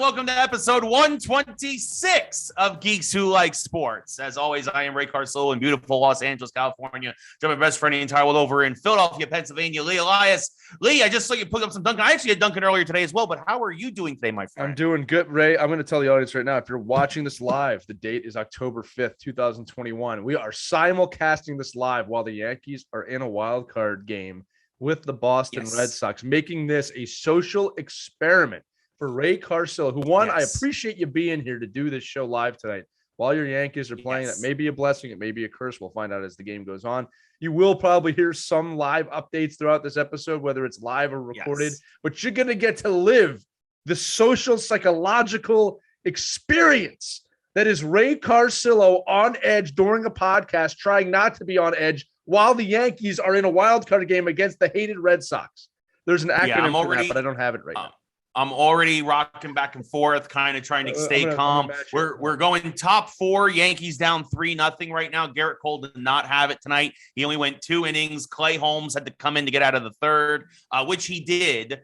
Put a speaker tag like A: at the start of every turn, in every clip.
A: welcome to episode 126 of Geeks Who Like Sports. As always, I am Ray Carsillo in beautiful Los Angeles, California. Join my best friend in the entire world over in Philadelphia, Pennsylvania, Lee Elias. Lee, I just saw you put up some Dunkin'. I actually had Dunkin' earlier today as well, but how are you doing today, my friend?
B: I'm doing good, Ray. I'm going to tell the audience right now, if you're watching this live, the date is October 5th, 2021. We are simulcasting this live while the Yankees are in a wild card game with the Boston Red Sox, making this a social experiment for Ray Carsillo, who I appreciate you being here to do this show live tonight while your Yankees are playing. That may be a blessing. It may be a curse. We'll find out as the game goes on. You will probably hear some live updates throughout this episode, whether it's live or recorded, but you're going to get to live the social psychological experience that is Ray Carsillo on edge during a podcast, trying not to be on edge while the Yankees are in a wild card game against the hated Red Sox. There's an acronym for that, but I don't have it right now.
A: I'm already rocking back and forth, kind of trying to stay calm. We're going top four. Yankees down 3-0 right now. Garrett Cole did not have it tonight. He only went 2 innings. Clay Holmes had to come in to get out of the third, which he did.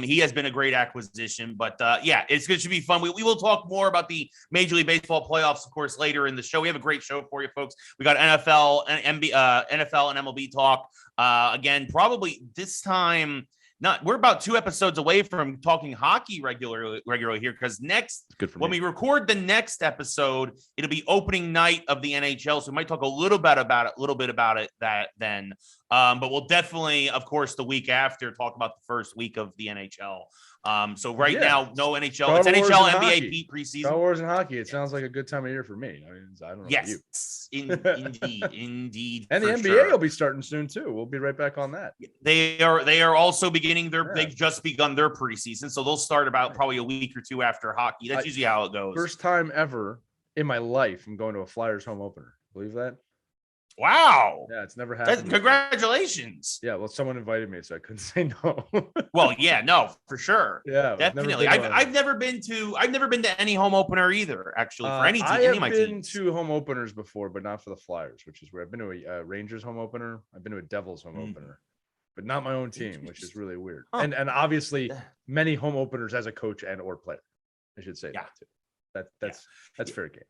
A: He has been a great acquisition, but it's going to be fun. We will talk more about the Major League Baseball playoffs, of course, later in the show. We have a great show for you folks. We got NFL and MLB talk again, probably this time. We're about 2 episodes away from talking hockey regularly here, because when we record the next episode, it'll be opening night of the NHL. So we might talk a little bit about it then. But we'll definitely, of course, the week after talk about the first week of the NHL. So now, no NHL. It's NHL, NBA preseason.
B: Star Wars and hockey. It sounds like a good time of year for me. I mean, I don't know.
A: Yes, indeed.
B: And the NBA will be starting soon too. We'll be right back on that.
A: They are also beginning they've just begun their preseason, so they'll start about probably a week or 2 after hockey. That's usually how it goes.
B: First time ever in my life I'm going to a Flyers home opener. Believe that?
A: Wow.
B: Yeah, it's never happened.
A: Congratulations.
B: Yeah, well, someone invited me, so I couldn't say no.
A: Well, yeah, no, for sure.
B: Yeah,
A: definitely. I've never been to any home opener either, actually, for any team.
B: I have been to home openers before, but not for the Flyers, which is where I've been to a Rangers home opener. I've been to a Devils home opener, but not my own team, which is really weird. Huh. And obviously many home openers as a coach and or player. I should say that too. That's fair game.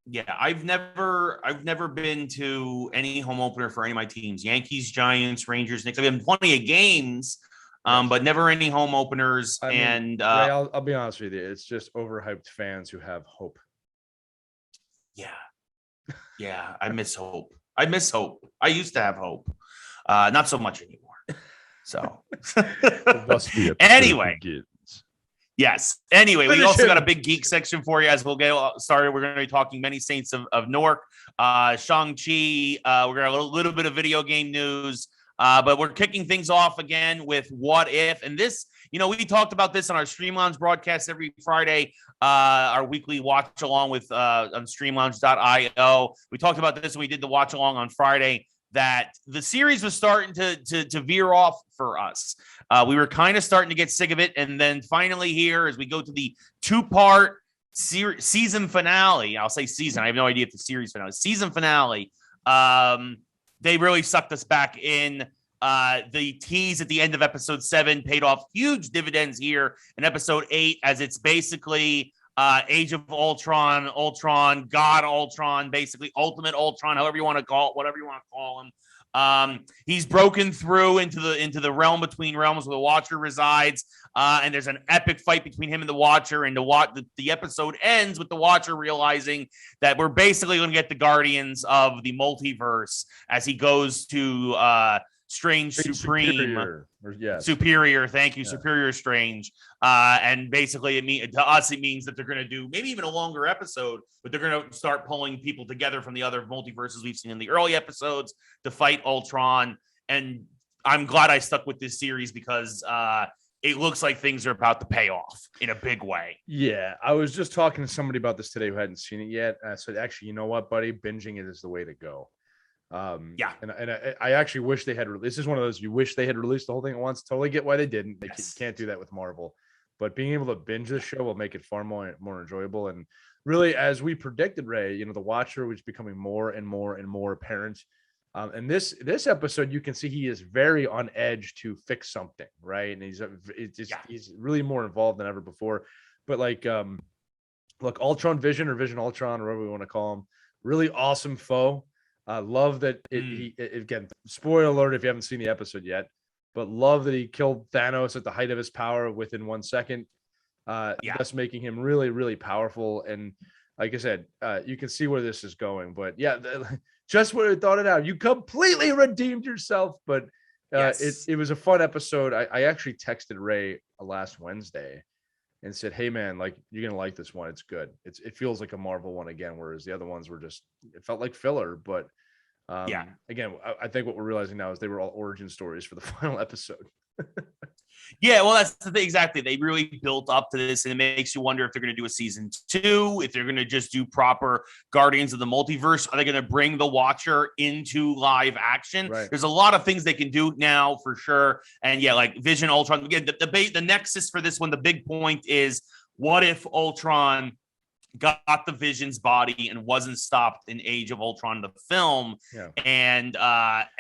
A: Yeah, I've never been to any home opener for any of my teams. Yankees, Giants, Rangers, Knicks. I've been plenty of games, but never any home openers. Ray,
B: I'll be honest with you. It's just overhyped fans who have hope.
A: Yeah, I miss hope. I used to have hope. Not so much anymore. So anyway. Yes. Anyway, we also got a big geek section for you as we'll get started. We're going to be talking many saints of Newark, Shang Chi. We're going to have a little bit of video game news, but we're kicking things off again with What If. And this, we talked about this on our Stream Lounge broadcast every Friday, our weekly watch along with on streamlounge.io. We talked about this when we did the watch along on Friday, that the series was starting to veer off for us. We were kind of starting to get sick of it. And then finally here, as we go to the 2-part season finale, I'll say season. I have no idea if the series finale, season finale. They really sucked us back in. The tease at the end of episode 7 paid off huge dividends here in episode 8, as it's basically Age of Ultron, God Ultron, basically Ultimate Ultron, however you want to call it, whatever you want to call him. He's broken through into the realm between realms where the Watcher resides, and there's an epic fight between him and the Watcher. And the episode ends with the Watcher realizing that we're basically going to get the Guardians of the multiverse as he goes to Strange Supreme. Superior. Thank you. Yeah. Superior Strange. And basically to us, it means that they're going to do maybe even a longer episode, but they're going to start pulling people together from the other multiverses we've seen in the early episodes to fight Ultron. And I'm glad I stuck with this series because it looks like things are about to pay off in a big way.
B: Yeah. I was just talking to somebody about this today who hadn't seen it yet. I said, actually, you know what, buddy? Binging it is the way to go. And I actually wish they had this is one of those you wish they had released the whole thing at once. Totally get why they didn't. They can't do that with Marvel, but being able to binge this show will make it far more enjoyable. And really, as we predicted, Ray, the Watcher was becoming more and more apparent. And this episode, you can see he is very on edge to fix something, right? And he's really more involved than ever before. but like, look, Ultron Vision or Vision Ultron, or whatever we want to call him, really awesome foe. I love that again, spoiler alert if you haven't seen the episode yet, but love that he killed Thanos at the height of his power within 1 second, thus making him really, really powerful. And like I said, you can see where this is going. But yeah, just when I thought it out, you completely redeemed yourself. But it was a fun episode. I actually texted Ray last Wednesday and said, "Hey man, like you're gonna like this one. It's good. It feels like a Marvel one again, whereas the other ones were just it felt like filler." But again, I think what we're realizing now is they were all origin stories for the final episode.
A: Yeah, well, that's the thing. Exactly. They really built up to this, and it makes you wonder if they're going to do a season 2, if they're going to just do proper Guardians of the Multiverse. Are they going to bring the Watcher into live action?
B: Right.
A: There's a lot of things they can do now for sure. And yeah, like Vision, Ultron. Again, the nexus for this one, the big point is, what if Ultron got the Vision's body and wasn't stopped in Age of Ultron, the film, and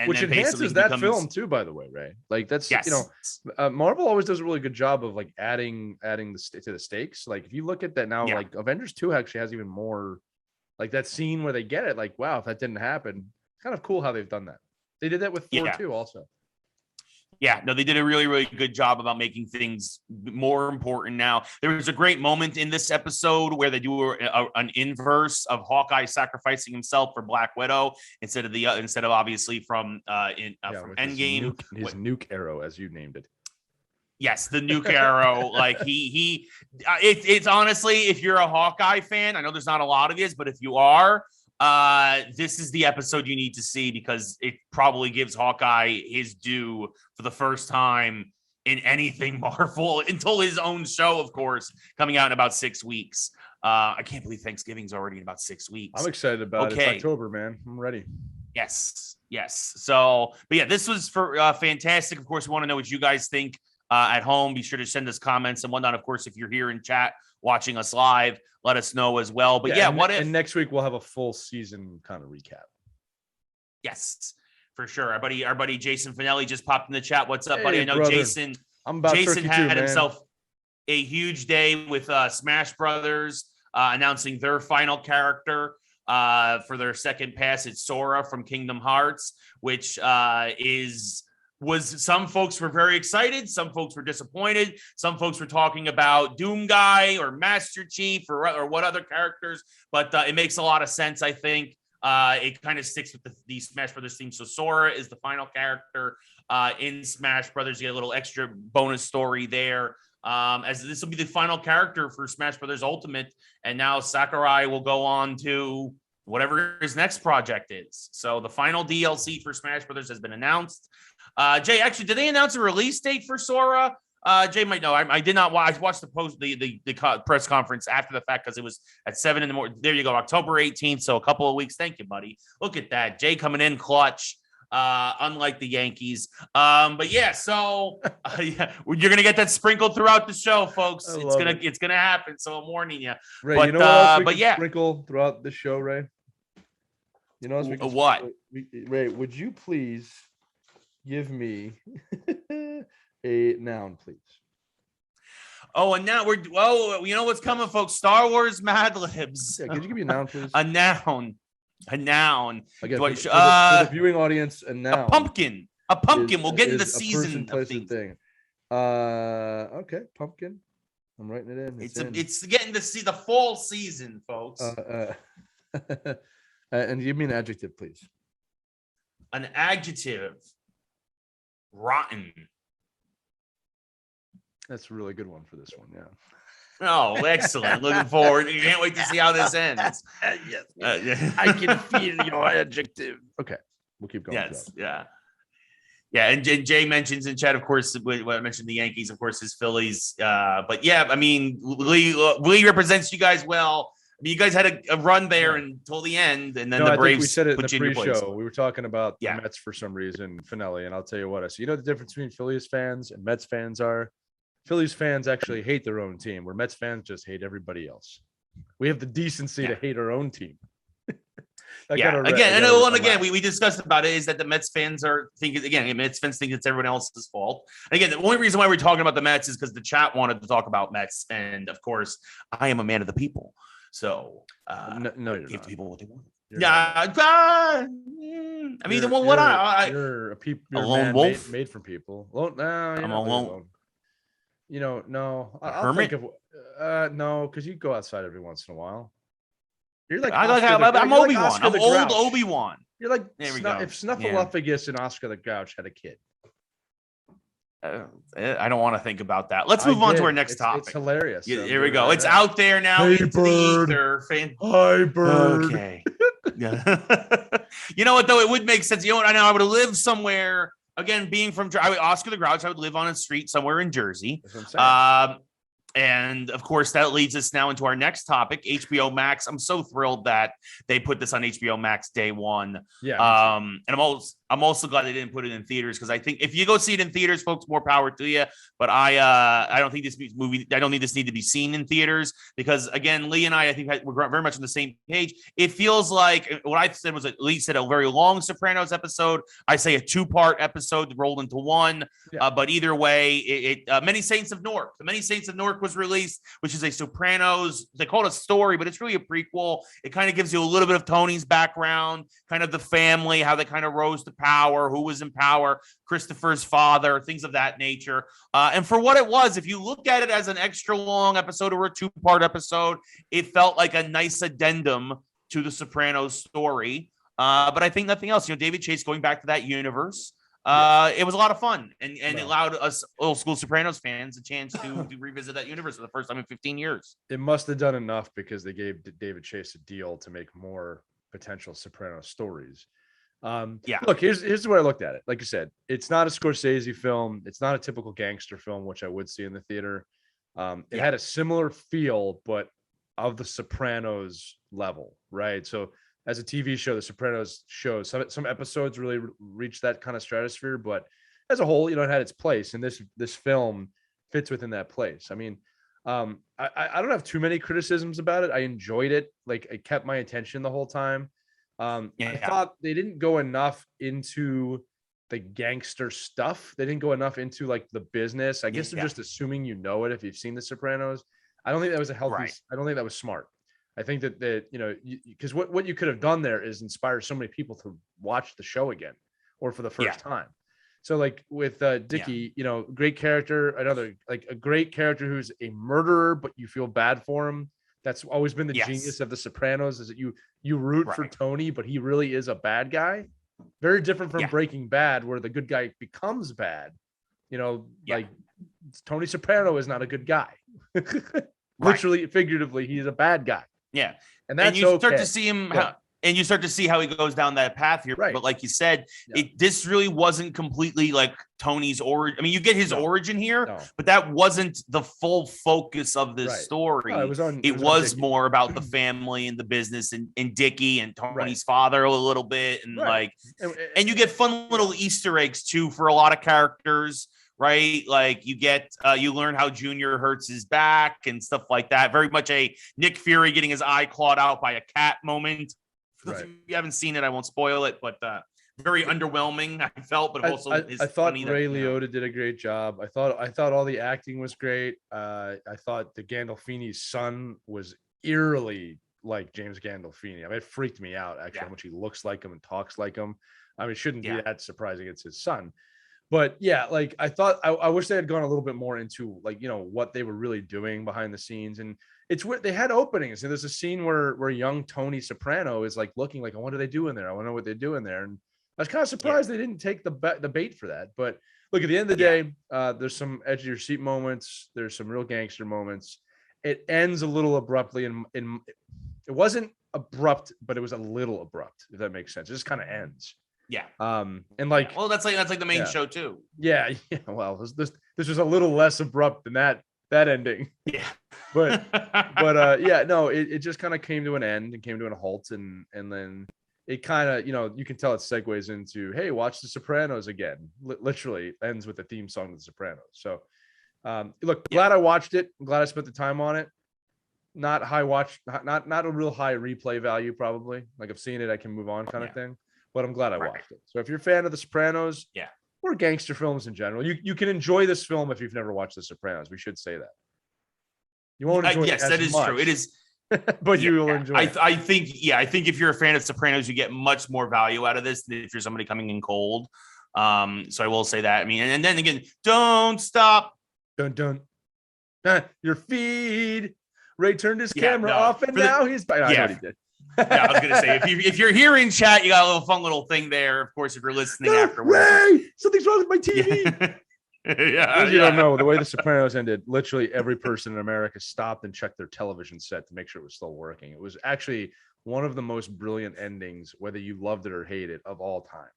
B: which
A: then
B: enhances that film too, by the way, Ray. Like that's Marvel always does a really good job of like adding to the stakes. Like if you look at that now, like Avengers 2 actually has even more, like that scene where they get it. Like wow, if that didn't happen, it's kind of cool how they've done that. They did that with Thor 2 also.
A: Yeah, no, they did a really, really good job about making things more important now. There was a great moment in this episode where they do an inverse of Hawkeye sacrificing himself for Black Widow instead of obviously from Endgame.
B: His nuke arrow, as you named it.
A: Yes, the nuke arrow. Like it's honestly, if you're a Hawkeye fan, I know there's not a lot of this, but if you are, this is the episode you need to see because it probably gives Hawkeye his due for the first time in anything Marvel until his own show, of course, coming out in about 6 weeks. I can't believe Thanksgiving's already in about 6 weeks.
B: I'm excited about it. It's October, man. I'm ready.
A: Yes. So, but yeah, this was fantastic. Of course, we want to know what you guys think at home. Be sure to send us comments and whatnot. Of course, if you're here in chat watching us live, let us know as well. But and
B: next week we'll have a full season kind of recap.
A: Yes, for sure. Our buddy Jason Finelli just popped in the chat. What's up, buddy? I know
B: brother.
A: Jason had himself a huge day with Smash Brothers announcing their final character for their second pass. It's Sora from Kingdom Hearts, which was some folks were very excited. Some folks were disappointed. Some folks were talking about Doom Guy or Master Chief or what other characters, but it makes a lot of sense. I think it kind of sticks with the Smash Brothers theme. So Sora is the final character in Smash Brothers. You get a little extra bonus story there. As this will be the final character for Smash Brothers Ultimate. And now Sakurai will go on to whatever his next project is. So the final DLC for Smash Brothers has been announced. Jay, actually, did they announce a release date for Sora? Jay might know. I did not watch. I watched the press conference after the fact because it was at 7 in the morning. There you go, October 18th. So a couple of weeks. Thank you, buddy. Look at that. Jay coming in clutch, unlike the Yankees. But yeah, so you're gonna get that sprinkled throughout the show, folks. It's gonna happen. So I'm warning you.
B: Ray, but, you know what else we can sprinkle throughout the show, Ray? You know
A: what?
B: Ray, would you please give me a noun, please?
A: Oh, and now you know what's coming, folks? Star Wars Mad Libs.
B: Yeah, could you give me a noun, please?
A: A noun.
B: Again, for the viewing audience, a noun.
A: A pumpkin. We'll get into the season of things.
B: Thing. Okay, pumpkin. I'm writing it in.
A: It's getting to see the fall season, folks.
B: And give me an adjective, please.
A: An adjective. Rotten.
B: That's a really good one for this one, yeah.
A: Oh, excellent. Looking forward. You can't wait to see how this ends.
B: Yes. I can feel your adjective. Okay, we'll keep going.
A: Yes, yeah. And Jay mentions in chat, of course, when I mentioned the Yankees, of course, his Phillies. But yeah, I mean, Lee represents you guys well. I mean, you guys had a run there until the end, and then the Braves.
B: We said it in the pre-show. We were talking about the Mets for some reason, Finelli, and I'll tell you what. So you know the difference between Phillies fans and Mets fans are? Phillies fans actually hate their own team, where Mets fans just hate everybody else. We have the decency to hate our own team.
A: We discussed about it is that the Mets fans are thinking again. Mets fans think it's everyone else's fault. And again, the only reason why we're talking about the Mets is because the chat wanted to talk about Mets, and of course, I am a man of the people. So
B: give
A: people what they want.
B: You're you're a lone wolf made from people. I'm alone. No. I'll think of no, because you go outside every once in a while. You're like
A: I'm Obi-Wan. I'm old Obi-Wan.
B: You're like if Snuffleupagus and Oscar the Grouch had a kid.
A: I don't want to think about that. Let's move on to our next topic.
B: It's hilarious.
A: Here we go. It's out there now.
B: Hey, bird. Hi, bird.
A: Okay. You know what, though? It would make sense. You know what? I know I would live somewhere. Again, being from Oscar the Grouch, I would live on a street somewhere in Jersey.
B: That's what I'm saying.
A: And of course, that leads us now into our next topic, HBO Max. I'm so thrilled that they put this on HBO Max day one.
B: Yeah.
A: And I'm also glad they didn't put it in theaters, because I think if you go see it in theaters, folks, more power to you. But I don't think this movie. I don't think this need to be seen in theaters, because again, Lee and I think we're very much on the same page. It feels like what I said was Lee said a very long Sopranos episode. I say a 2-part episode rolled into one.
B: Yeah.
A: But either way, Many Saints of Newark. The Many Saints of Newark was released, which is a Sopranos. They call it a story, but it's really a prequel. It kind of gives you a little bit of Tony's background, kind of the family, how they kind of rose to power, who was in power, Christopher's father, things of that nature. And for what it was, if you look at it as an extra long episode or a 2-part episode, it felt like a nice addendum to the Sopranos story. But I think nothing else. David Chase going back to that universe. It was a lot of fun, and it allowed us old school Sopranos fans a chance to revisit that universe for the first time in 15 years.
B: It must have done enough, because they gave David Chase a deal to make more potential Sopranos stories. Look, here's the way I looked at it. Like you said, it's not a Scorsese film. It's not a typical gangster film, which I would see in the theater. It had a similar feel, but of the Sopranos level, right? So as a TV show, the Sopranos shows some episodes really reach that kind of stratosphere, but as a whole, it had its place, and this film fits within that place. I mean, I don't have too many criticisms about it. I enjoyed it. Like, it kept my attention the whole time. I thought they didn't go enough into the gangster stuff. They didn't go enough into like the business. I guess they're just assuming it if you've seen The Sopranos. I don't think that was a healthy. Right. I don't think that was smart. I think that because what you could have done there is inspire so many people to watch the show again, or for the first time. So like with Dickie, great character, a great character who's a murderer, but you feel bad for him. That's always been the genius of The Sopranos, is that you root for Tony, but he really is a bad guy. Very different from Breaking Bad, where the good guy becomes bad. Like Tony Soprano is not a good guy. Literally, figuratively, he's a bad guy.
A: Yeah.
B: And that's
A: you start to see him and you start to see how he goes down that path here. Right. But like you said, this really wasn't completely like Tony's origin. I mean, you get his origin here, but that wasn't the full focus of this story. No, it was more about the family and the business and Dickie and Tony's father a little bit. And and you get fun little Easter eggs too for a lot of characters. Right, like you learn how Junior hurts his back and stuff like that. Very much a Nick Fury getting his eye clawed out by a cat moment. If you haven't seen it, I won't spoil it, but very underwhelming. I felt, but also
B: I thought Ray Liotta did a great job. I thought all the acting was great. I thought the Gandolfini's son was eerily like James Gandolfini. I mean, it freaked me out actually how much he looks like him and talks like him. I mean, it shouldn't be that surprising. It's his son. But like I thought, I wish they had gone a little bit more into like, what they were really doing behind the scenes. And it's what they had openings. And there's a scene where young Tony Soprano is like looking like, what are they doing there? I want to know what they're doing there. And I was kind of surprised they didn't take the bait for that. But look, at the end of the day, there's some edge of your seat moments. There's some real gangster moments. It ends a little abruptly, and it wasn't abrupt, but it was a little abrupt, if that makes sense. It just kind of ends.
A: Yeah.
B: And like,
A: well, that's like the main show too.
B: Yeah. Well, this was a little less abrupt than that ending.
A: Yeah.
B: But it just kind of came to an end and came to a halt, and then it kind of, you can tell it segues into, hey, watch The Sopranos again. Literally ends with the theme song of The Sopranos. So, look, glad I watched it. I'm glad I spent the time on it. not high watch, not a real high replay value, probably. Like I've seen it, I can move on kind of thing. But I'm glad I watched it. So if you're a fan of The Sopranos, or gangster films in general, you can enjoy this film if you've never watched The Sopranos. We should say that. You won't enjoy it as
A: that is
B: much,
A: true. It is,
B: but you will enjoy it.
A: I think if you're a fan of Sopranos, you get much more value out of this than if you're somebody coming in cold. So I will say that. I mean, and then again, don't stop.
B: Dun. Your feed. Ray turned his camera off, and now he's back. I know he did.
A: I was gonna say if you're here in chat, you got a little fun little thing there. Of course, if you're listening afterwards,
B: Ray, something's wrong with my TV. You don't know the way The Sopranos ended. Literally every person in America stopped and checked their television set to make sure it was still working. It was actually one of the most brilliant endings, whether you loved it or hate it, of all time.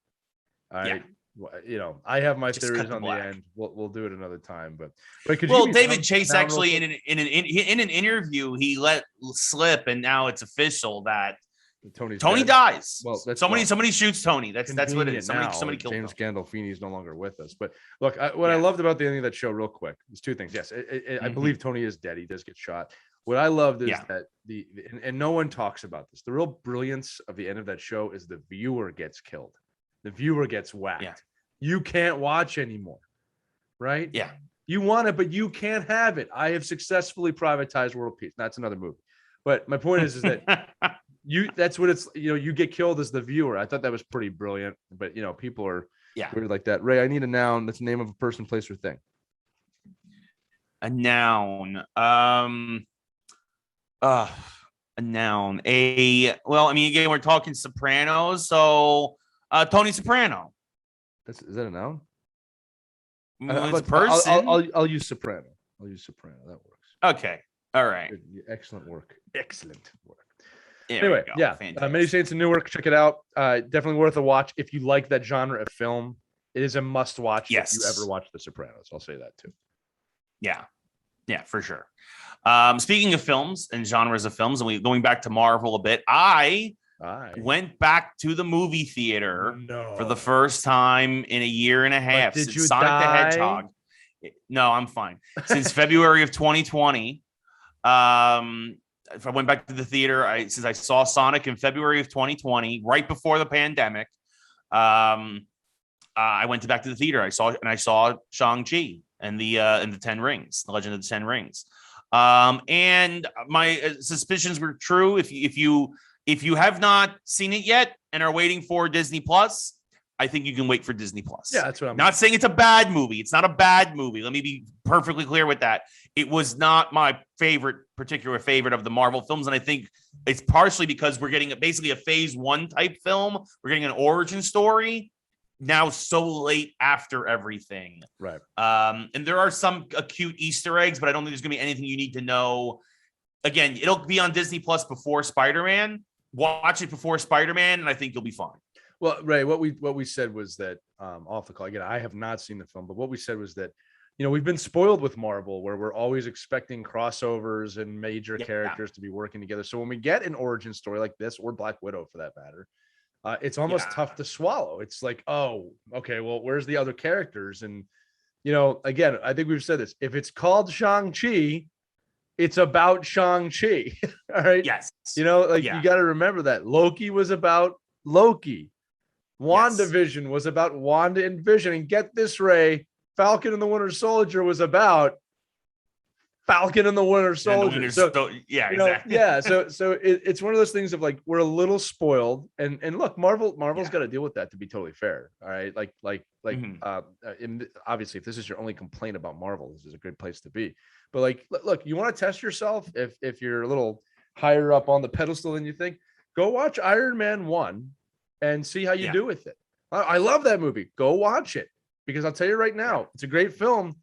B: I have my theories on the end. We'll do it another time. But
A: David Chase actually in an interview he let slip, and now it's official that Tony dies. Well, somebody shoots Tony. That's what it is. Somebody killed
B: James Gandolfini is no longer with us. But look, what I loved about the ending of that show, real quick, there's two things. Yes, I believe Tony is dead. He does get shot. What I loved is that and no one talks about this. The real brilliance of the end of that show is the viewer gets killed. The viewer gets whacked. Yeah. You can't watch anymore, right?
A: Yeah.
B: You want it, but you can't have it. I have successfully privatized world peace. That's another movie. But my point is that that's what it's, you get killed as the viewer. I thought that was pretty brilliant, but people are weird like that. Ray, I need a noun that's the name of a person, place, or thing.
A: A noun. A noun. Again, we're talking Sopranos, so Tony Soprano.
B: Is that a noun?
A: It's a person.
B: I'll use Soprano. That works.
A: Okay. All right.
B: Excellent work.
A: Anyway,
B: Many Saints in Newark. Check it out. Definitely worth a watch if you like that genre of film. It is a must watch if you ever watch The Sopranos. I'll say that too.
A: Yeah, for sure. Speaking of films and genres of films, and going back to Marvel a bit, I went back to the movie theater for the first time in a year and a half since Sonic the Hedgehog. No, I'm fine. Since February of 2020. If I went back to the theater, since I saw Sonic in February of 2020, right before the pandemic, I went back to the theater. I saw Shang Chi and the 10 Rings, the Legend of the 10 Rings. And my suspicions were true. If you have not seen it yet and are waiting for Disney Plus, I think you can wait for Disney Plus.
B: Yeah, that's what I'm
A: not saying it's a bad movie. It's not a bad movie. Let me be perfectly clear with that. It was not my particular favorite of the Marvel films. And I think it's partially because we're getting basically a phase 1 type film. We're getting an origin story now so late after everything.
B: Right.
A: And there are some cute Easter eggs, but I don't think there's going to be anything you need to know. Again, it'll be on Disney Plus before Spider-Man. Watch it before Spider-Man, and I think you'll be fine.
B: Well, Ray, what we said was that off the call, again, I have not seen the film, but what we said was that, we've been spoiled with Marvel where we're always expecting crossovers and major characters to be working together. So when we get an origin story like this, or Black Widow for that matter, it's almost tough to swallow. It's like, oh, okay, well, where's the other characters? And, again, I think we've said this. If it's called Shang-Chi, it's about Shang-Chi. All right.
A: Yes.
B: You got to remember that Loki was about Loki. WandaVision was about Wanda and Vision. And get this, Ray, Falcon and the Winter Soldier was about Falcon and the Winter Soldier.
A: Exactly.
B: So it's one of those things of like, we're a little spoiled. And look, Marvel's got to deal with that, to be totally fair. All right. Obviously, if this is your only complaint about Marvel, this is a good place to be. But look, you want to test yourself if you're a little higher up on the pedestal than you think, go watch Iron Man 1 and see how you do with it. I love that movie. Go watch it, because I'll tell you right now, it's a great film.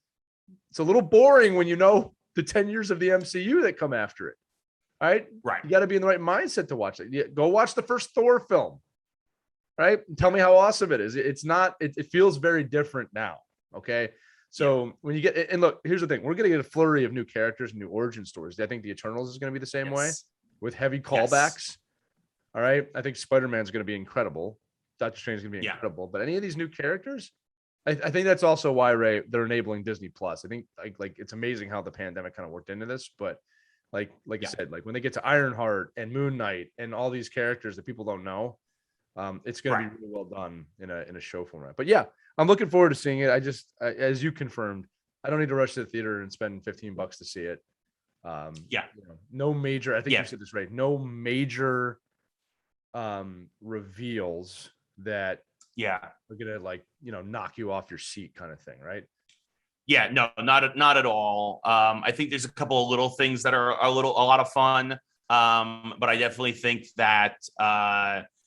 B: It's a little boring when you know the 10 years of the MCU that come after it. All right.
A: Right.
B: You got to be in the right mindset to watch it. Go watch the first Thor film. Right. And tell me how awesome it is. It feels very different now. Okay. So when you get, and look, here's the thing, we're going to get a flurry of new characters and new origin stories. I think the Eternals is going to be the same way, with heavy callbacks. Yes. All right. I think Spider-Man's going to be incredible. Doctor Strange is going to be incredible. But any of these new characters, I think that's also why, Ray, they're enabling Disney Plus. I think like it's amazing how the pandemic kind of worked into this. But Like you said, like when they get to Ironheart and Moon Knight and all these characters that people don't know, it's going to be really well done in a show format. But yeah, I'm looking forward to seeing it. As you confirmed, I don't need to rush to the theater and spend $15 to see it. No major. I think you said this right. No major reveals that are gonna knock you off your seat, kind of thing, right?
A: Yeah, no, not at all. I think there's a couple of little things that are a lot of fun. But I definitely think that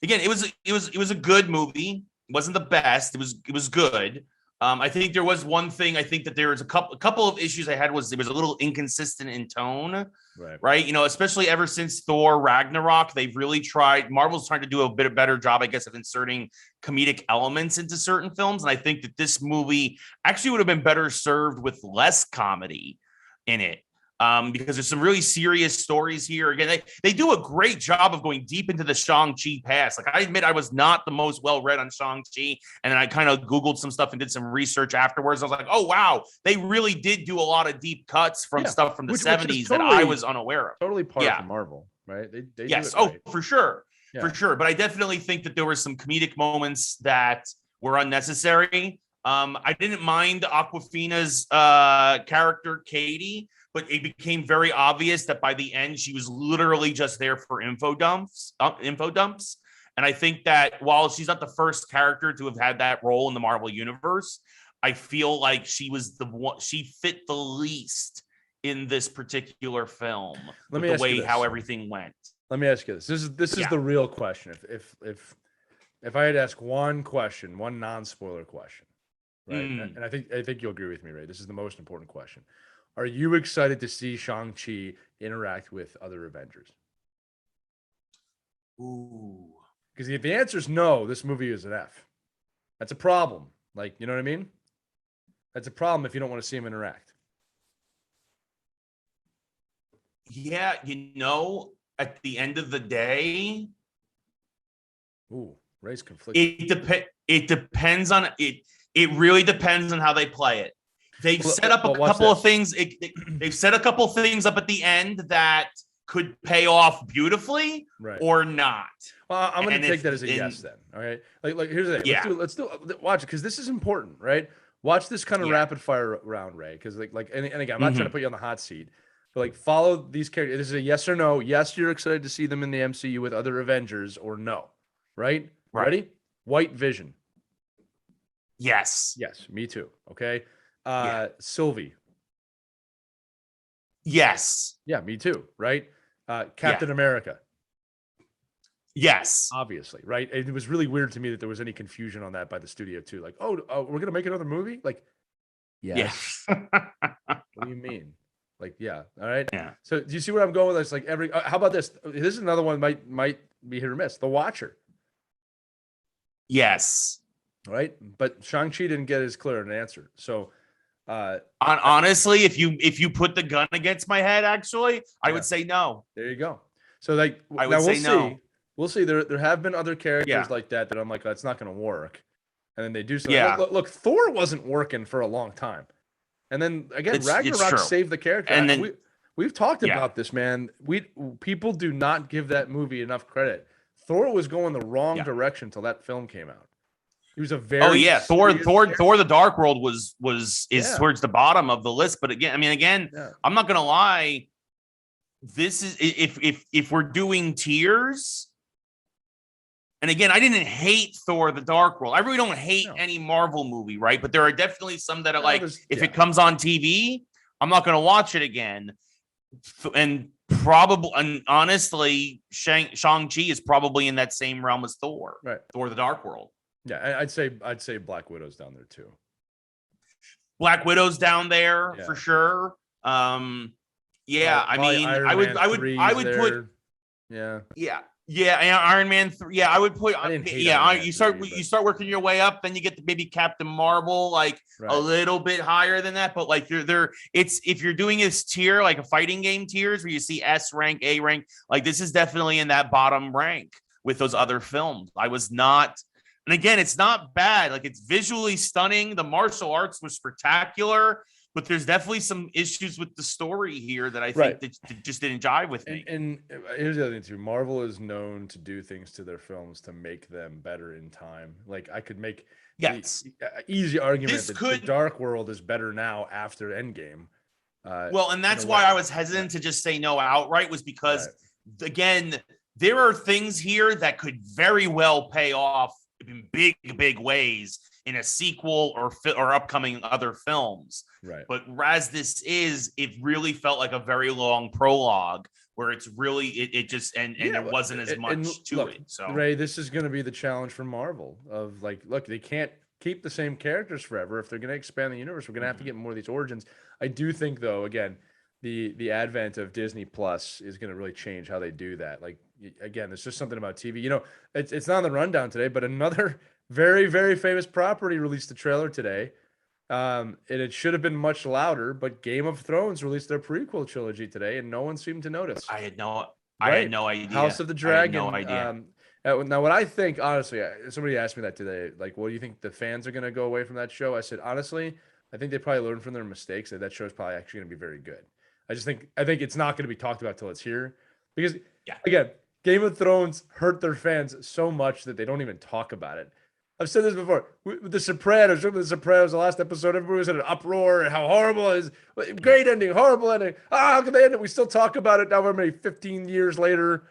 A: again, it was a good movie. It wasn't the best. It was good. I think there was one thing. I think that there was a couple of issues I had was it was a little inconsistent in tone, right? Especially ever since Thor Ragnarok, they've really tried. Marvel's trying to do a bit better job, I guess, of inserting comedic elements into certain films, and I think that this movie actually would have been better served with less comedy in it. Because there's some really serious stories here. Again, they do a great job of going deep into the Shang Chi past. Like, I admit I was not the most well read on Shang Chi, and then I kind of Googled some stuff and did some research afterwards. I was like, oh wow, they really did do a lot of deep cuts from stuff from the 70s that I was unaware of.
B: Totally part of Marvel, right? They
A: yes,
B: do it right.
A: For sure. For sure. But I definitely think that there were some comedic moments that were unnecessary. I didn't mind Awkwafina's character, Katie, but it became very obvious that by the end, she was literally just there for info dumps. And I think that while she's not the first character to have had that role in the Marvel universe, I feel like she was she fit the least in this particular film. The way how everything went.
B: Let me ask you this. This is the real question. If I had to ask one question, one non-spoiler question, right? And I think you'll agree with me, Ray. This is the most important question. Are you excited to see Shang-Chi interact with other Avengers?
A: Ooh.
B: Because if the answer is no, this movie is an F. That's a problem. Like, you know what I mean? That's a problem if you don't want to see him interact.
A: Yeah, at the end of the day,
B: Ray's conflicted.
A: It depends on it. It really depends on how they play it. They've set up a couple of things. They've set a couple of things up at the end that could pay off beautifully or not.
B: Well, I'm going to take that as a yes then. All right. Like here's the thing.
A: Yeah.
B: Let's watch it because this is important, right? Watch this kind of rapid fire round, Ray. Because and again, I'm not trying to put you on the hot seat, but like follow these characters. This is a yes or no. Yes, you're excited to see them in the MCU with other Avengers, or no. Right? Ready? White Vision.
A: Yes.
B: Yes, me too. Okay. Sylvie.
A: Yes.
B: Yeah, me too. Right. Captain America.
A: Yes.
B: Obviously. Right. And it was really weird to me that there was any confusion on that by the studio too. Like, oh, we're going to make another movie? Like, yes. What do you mean? Like, yeah. All right.
A: Yeah.
B: So do you see where I'm going with this? Like how about this? This is another one might be hit or miss. The Watcher.
A: Yes.
B: Right. But Shang-Chi didn't get as clear an answer. So
A: honestly, if you put the gun against my head, actually, I would say no.
B: There you go. So like,
A: I would say no.
B: We'll see. There have been other characters like that I'm like, that's not going to work. And then they do something. Yeah. Look, Thor wasn't working for a long time. And then again, Ragnarok saved the character. And then we've talked about this, man. People do not give that movie enough credit. Thor was going the wrong direction until that film came out. He was a very
A: Thor the Dark World is towards the bottom of the list. But again, I'm not gonna lie. This is if we're doing tiers. And again, I didn't hate Thor the Dark World. I really don't hate any Marvel movie, right? But there are definitely some that are like, if it comes on TV, I'm not gonna watch it again. And honestly, Shang-Chi is probably in that same realm as Thor.
B: Right.
A: Thor the Dark World.
B: Yeah, I'd say Black Widow's down there too.
A: Black Widow's down there for sure. I would put Iron Man 3. Yeah, I would put you start working your way up, then you get to maybe Captain Marvel a little bit higher than that, but like if you're doing this tier like a fighting game tiers where you see S rank, A rank, like this is definitely in that bottom rank with those other films. I was not. And again, it's not bad. Like, it's visually stunning. The martial arts was spectacular. but there's definitely some issues with the story here that I think that just didn't jive with me.
B: And here's the other thing too. Marvel is known to do things to their films to make them better in time. Like I could make the easy argument that the Dark World is better now after Endgame.
A: Well, and that's why I was hesitant to just say no outright, was because again, there are things here that could very well pay off in big ways in a sequel or upcoming other films.
B: Right.
A: But as this is, it really felt like a very long prologue where it's really it just and there wasn't as much to it. So
B: Ray, this is going to be the challenge for Marvel of like, look, they can't keep the same characters forever. If they're going to expand the universe, we're going to have to get more of these origins. I do think though, again, the advent of Disney Plus is going to really change how they do that. Like again, it's just something about TV. You know, it's not on the rundown today, but another very, very famous property released a trailer today. And it should have been much louder, but Game of Thrones released their prequel trilogy today, and no one seemed to notice.
A: I had no idea.
B: House of the Dragon.
A: I had no idea.
B: Now, what I think, honestly, somebody asked me that today. Like, what do you think the fans are going to go away from that show? I said, honestly, I think they probably learned from their mistakes that show is probably actually going to be very good. I think it's not going to be talked about till it's here, because again, Game of Thrones hurt their fans so much that they don't even talk about it. I've said this before. With The Sopranos, remember The Sopranos, the last episode, everybody was in an uproar and how horrible it is. Great ending, horrible ending. How can they end it? We still talk about it now, maybe 15 years later.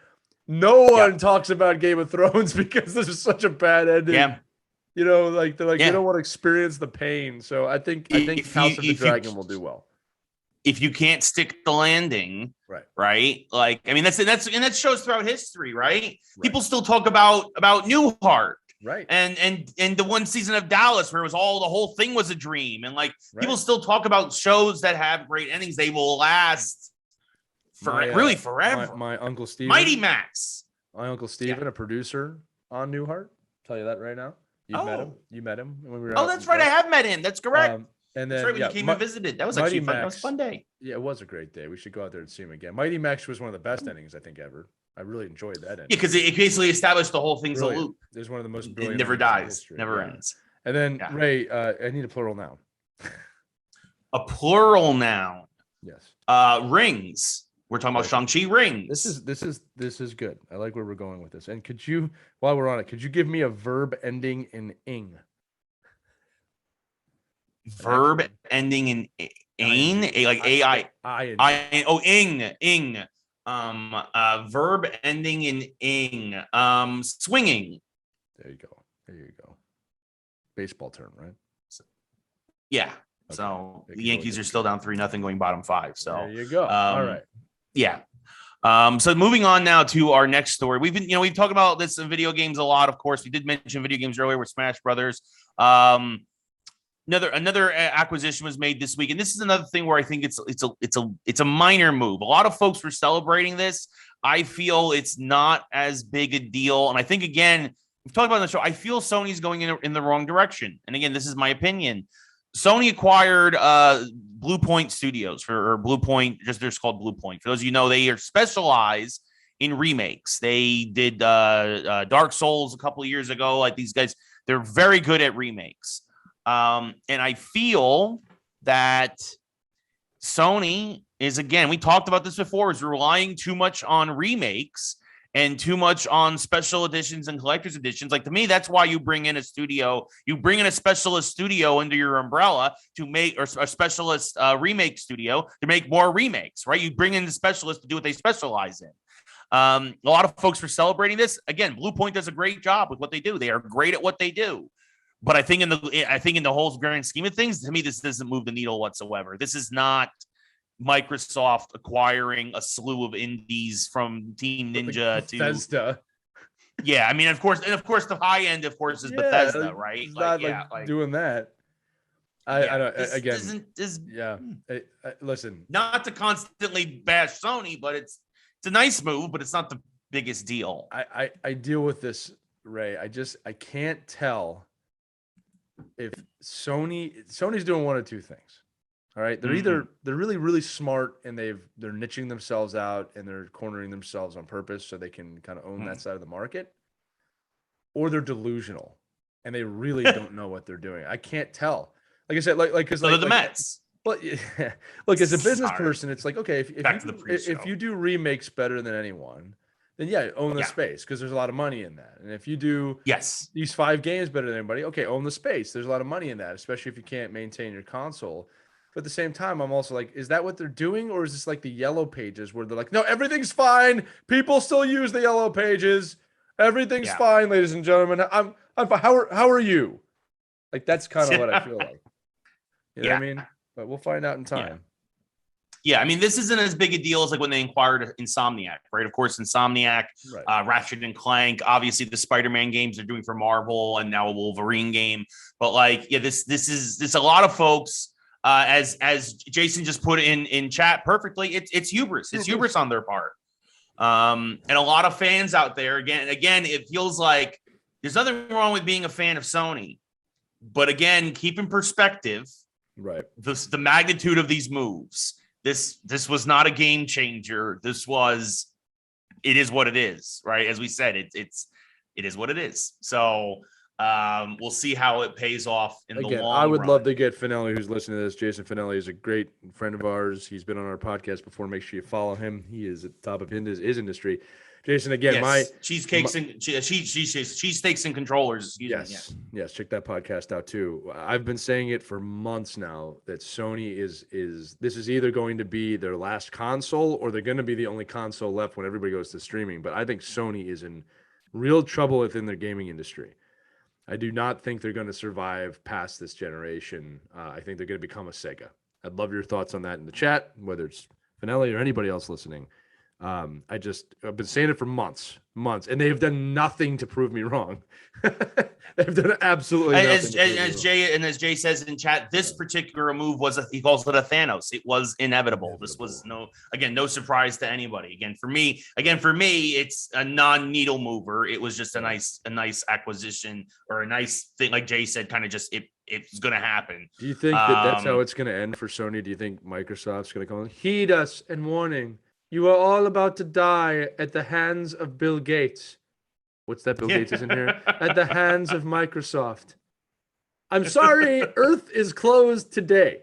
B: No one talks about Game of Thrones because this is such a bad ending.
A: Yeah.
B: You know, like they're like, you don't want to experience the pain. So I think House of the Dragon will do well.
A: If you can't stick the landing, right? Like, I mean, and that shows throughout history, right? People still talk about Newhart.
B: Right.
A: And the one season of Dallas where it was the whole thing was a dream. And like people still talk about shows that have great endings. They will last really forever.
B: My Uncle Steven.
A: Mighty Max.
B: My Uncle Steven, a producer on Newhart. Tell you that right now. You met him when we were
A: that's right. I have met him. That's correct.
B: And then
A: that's right, when you came and visited. That was actually fun. That was a fun day.
B: Yeah, it was a great day. We should go out there and see him again. Mighty Max was one of the best endings I think ever. I really enjoyed that ending.
A: Yeah, because it basically established the whole thing's a loop.
B: There's one of the most brilliant.
A: It never dies, never ends.
B: And then Ray, I need a plural noun.
A: A plural noun.
B: Yes.
A: Rings. We're talking about Shang-Chi rings.
B: This is good. I like where we're going with this. And could you, while we're on it, could you give me a verb ending in ing?
A: Verb ending in ain, like A-I. Oh, ing. Verb ending in ing. Swinging.
B: There you go. Baseball term, right?
A: Yeah. Okay. So the Yankees are still down 3-0, going bottom 5. So
B: there you go. All right.
A: Yeah. So moving on now to our next story. We've talked about this in video games a lot. Of course, we did mention video games earlier with Smash Brothers. Another acquisition was made this week, and this is another thing where I think it's a minor move. A lot of folks were celebrating this. I feel it's not as big a deal, and I think again we've talked about on the show. I feel Sony's going in the wrong direction, and again, this is my opinion. Sony acquired Bluepoint Studios or Bluepoint. They're called Bluepoint. For those of you know, they are specialized in remakes. They did Dark Souls a couple of years ago. Like these guys, they're very good at remakes. And I feel that Sony is, again, we talked about this before, is relying too much on remakes and too much on special editions and collector's editions. Like, to me, that's why you bring in a specialist studio under your umbrella to make, or a specialist remake studio to make more remakes, right? You bring in the specialists to do what they specialize in. A lot of folks were celebrating this. Again, Bluepoint does a great job with what they do. They are great at what they do. But I think in the whole grand scheme of things, to me, this doesn't move the needle whatsoever. This is not Microsoft acquiring a slew of indies from Team Ninja to
B: Bethesda.
A: Yeah, I mean, of course, the high end, of course, is Bethesda, right?
B: Doing that. I don't. Listen,
A: not to constantly bash Sony, but it's a nice move, but it's not the biggest deal.
B: I deal with this, Ray. I can't tell if Sony's doing one of two things. All right. They're either they're really, really smart and they're niching themselves out and they're cornering themselves on purpose so they can kind of own that side of the market, or they're delusional and they really don't know what they're doing. I can't tell. Like I said, because
A: they're the Mets.
B: Well, yeah. Look, as a business
A: Sorry.
B: person, it's like, okay, if you do remakes better than anyone, then yeah, own the space because there's a lot of money in that. And if you do these 5 games better than anybody, okay, own the space. There's a lot of money in that, especially if you can't maintain your console. But at the same time, I'm also like, is that what they're doing? Or is this like the yellow pages where they're like, no, everything's fine. People still use the yellow pages. Everything's fine, ladies and gentlemen. I'm fine. How are you? Like, that's kind of what I feel like. You know what I mean? But we'll find out in time.
A: Yeah, I mean, this isn't as big a deal as like when they acquired Insomniac, right? Of course, Insomniac, Ratchet and Clank, obviously the Spider-Man games they're doing for Marvel, and now a Wolverine game. But like, yeah, this is a lot of folks. As Jason just put in chat perfectly, it's hubris. It's hubris on their part. And a lot of fans out there. Again, it feels like there's nothing wrong with being a fan of Sony, but again, keep in perspective.
B: Right.
A: The magnitude of these moves. This was not a game changer. It is what it is, right? As we said, it is what it is. So we'll see how it pays off in the long run.
B: I would love to get Finelli, who's listening to this. Jason Finelli is a great friend of ours. He's been on our podcast before. Make sure you follow him. He is at the top of his industry. Jason, again,
A: cheesesteaks and controllers.
B: Yes, check that podcast out too. I've been saying it for months now that Sony is this is either going to be their last console or they're going to be the only console left when everybody goes to streaming. But I think Sony is in real trouble within their gaming industry. I do not think they're going to survive past this generation. I think they're going to become a Sega. I'd love your thoughts on that in the chat, whether it's Finelli or anybody else listening. I've been saying it for months, and they've done nothing to prove me wrong. They've done absolutely nothing.
A: As Jay says in chat, this particular move he calls it a Thanos. It was inevitable. This was no surprise to anybody. Again, for me, it's a non-needle mover. It was just a nice acquisition or a nice thing. Like Jay said, kind of just it's going to happen.
B: Do you think that's how it's going to end for Sony? Do you think Microsoft's going to come heed us and warning? You are all about to die at the hands of Bill Gates. What's that? Bill Gates is in here. At the hands of Microsoft. I'm sorry, Earth is closed today.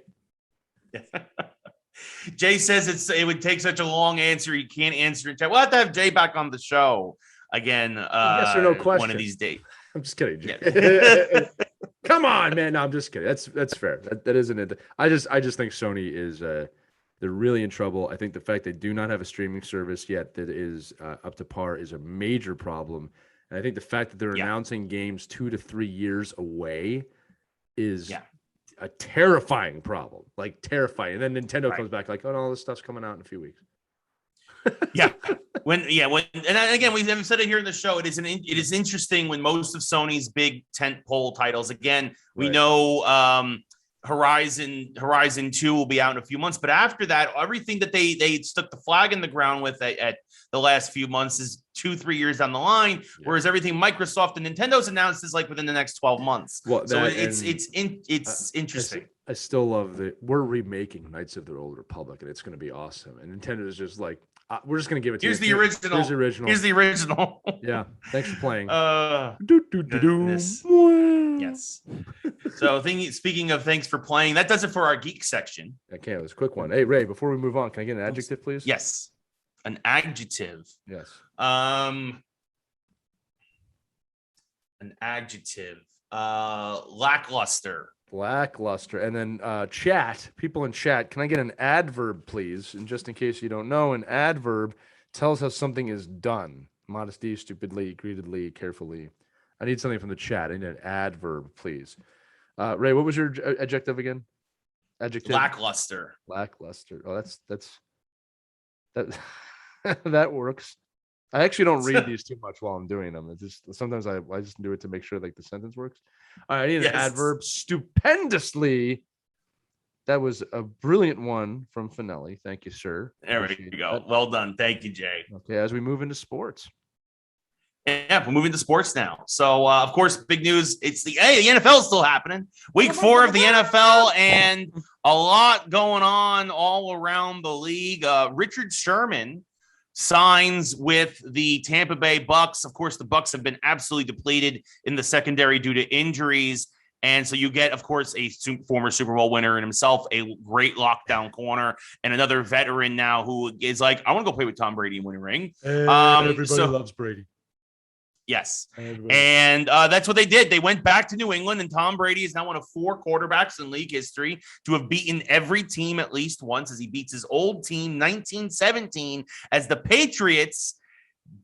A: Jay says it would take such a long answer. You can't answer in chat. We'll have to have Jay back on the show again.
B: Yes or no question.
A: One of these days.
B: I'm just kidding, Jay. Come on, man. No, I'm just kidding. That's fair. That isn't it. I just think Sony is they're really in trouble. I think the fact they do not have a streaming service yet that is up to par is a major problem. And I think the fact that they're announcing games 2 to 3 years away is a terrifying problem. Like terrifying. And then Nintendo comes back like, oh, no, all this stuff's coming out in a few weeks.
A: And again, we haven't said it here in the show. It is interesting when most of Sony's big tentpole titles. Again, we know Horizon 2 will be out in a few months, but after that, everything that they stuck the flag in the ground with at the last few months is 2-3 years down the line, whereas everything Microsoft and Nintendo's announced is like within the next 12 months. It's interesting.
B: I still love that we're remaking Knights of the Old Republic, and it's going to be awesome. And Nintendo is just like, we're just going to give it to you.
A: Here's the original.
B: Yeah. Thanks for playing.
A: Yes. So speaking of thanks for playing, that does it for our geek section.
B: Okay, it was a quick one. Hey, Ray, before we move on, can I get an adjective, please?
A: Yes. An adjective.
B: Yes.
A: An adjective. Lackluster.
B: And then people in chat, can I get an adverb, please? And just in case you don't know, an adverb tells how something is done. Modesty, stupidly, greedily, carefully. I need something from the chat. I need an adverb, please. Ray, what was your adjective again? Adjective?
A: Lackluster.
B: Oh, that that works. I actually don't read these too much while I'm doing them. It's just sometimes I just do it to make sure like the sentence works. All right, I need an adverb. Stupendously. That was a brilliant one from Finelli. Thank you, sir.
A: There we go. Well done. Thank you, Jay.
B: Okay, as we move into sports.
A: Yeah, we're moving to sports now. So, of course, big news. It's the NFL is still happening. Week 4 of the NFL, and a lot going on all around the league. Richard Sherman signs with the Tampa Bay Bucks. Of course, the Bucks have been absolutely depleted in the secondary due to injuries. And so you get, of course, a former Super Bowl winner and himself, a great lockdown corner, and another veteran now who is like, I want to go play with Tom Brady and win a ring.
B: Everybody loves Brady.
A: Yes. And that's what they did. They went back to New England, and Tom Brady is now one of 4 quarterbacks in league history to have beaten every team at least once, as he beats his old team 1917 as the Patriots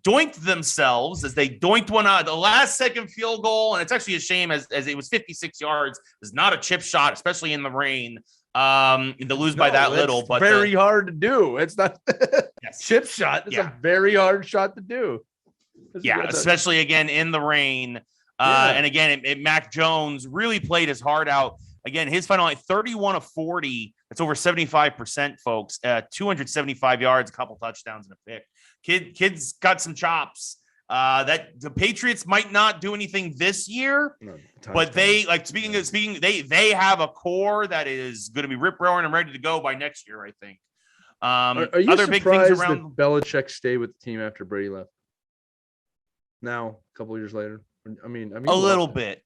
A: doinked themselves as they doinked one out the last second field goal. And it's actually a shame as it was 56 yards. It's not a chip shot, especially in the rain, to lose by that little. But
B: very hard to do. It's not
A: yes.
B: chip shot. It's a very hard shot to do.
A: Especially again in the rain. And again, Mac Jones really played his heart out. Again, his final 31 of 40. That's over 75%, folks. 275 yards, a couple touchdowns, and a pick. Kid's got some chops. That the Patriots might not do anything this year, but they they have a core that is going to be rip roaring and ready to go by next year, I think.
B: Are you other big things around? That Belichick stayed with the team after Brady left? Now, a couple of years later, I mean,
A: a little bit,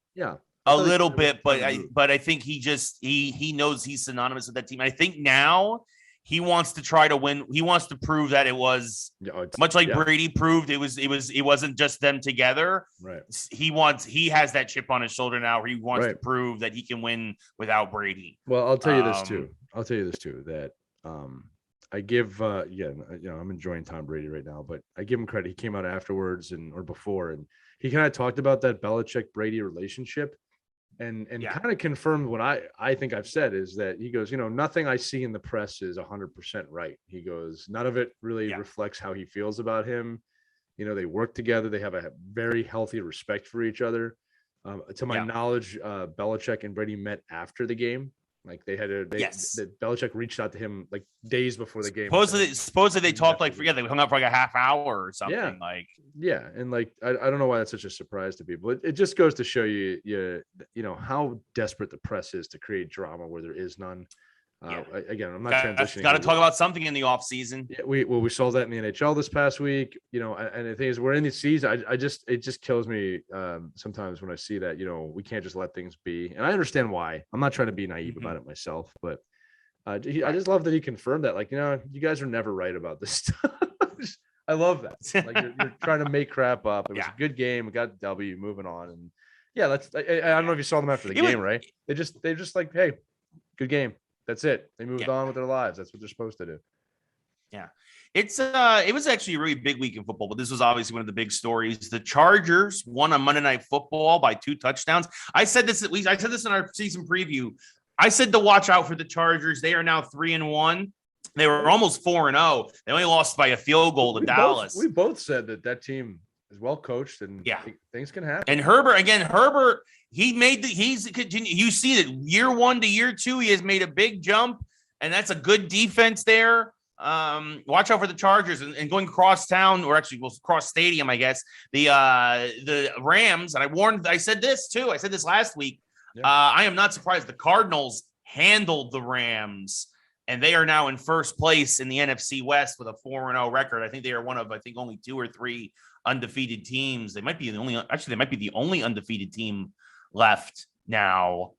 A: a little bit, but I think he knows he's synonymous with that team. I think now he wants to try to win. He wants to prove that it was much like Brady proved it wasn't just them together.
B: Right.
A: He has that chip on his shoulder now where he wants to prove that he can win without Brady.
B: Well, I'll tell you this too. That I give I'm enjoying Tom Brady right now, but I give him credit. He came out afterwards or before, and he kind of talked about that Belichick Brady relationship and kind of confirmed what I think I've said is that he goes, nothing I see in the press is 100% right. He goes, none of it really reflects how he feels about him. They work together. They have a very healthy respect for each other. To my knowledge, Belichick and Brady met after the game. Like Belichick reached out to him like days before the game.
A: Supposedly they talked they hung out for like a half hour or something.
B: And I don't know why that's such a surprise to people. It just goes to show you how desperate the press is to create drama where there is none. Again, I'm not transitioning.
A: Got to talk about something in the off season.
B: Yeah, we saw that in the NHL this past week. And the thing is, we're in the season. It just kills me sometimes when I see that. We can't just let things be. And I understand why. I'm not trying to be naive about it myself, but I just love that he confirmed that. You guys are never right about this stuff. I love that. You're trying to make crap up. It was a good game. We got W. Moving on, and I don't know if you saw them after the game, right? They're just like, hey, good game. That's it. They moved on with their lives. That's what they're supposed to do.
A: Yeah. It was actually a really big week in football, but this was obviously one of the big stories. The Chargers won on Monday Night Football by 2 touchdowns. I said this in our season preview. I said to watch out for the Chargers. They are now 3-1. They were almost 4-0. They only lost by a field goal to Dallas.
B: We both said that team is well coached and things can happen.
A: And Herbert, you see that year 1 to year 2, he has made a big jump, and that's a good defense there. Watch out for the Chargers and going across town, or actually cross stadium, I guess. The Rams, and I said this too. I said this last week. Yeah. I am not surprised. The Cardinals handled the Rams, and they are now in first place in the NFC West with a 4-0 record. I think they are one of only 2 or 3 undefeated teams. They might be the only undefeated team left now.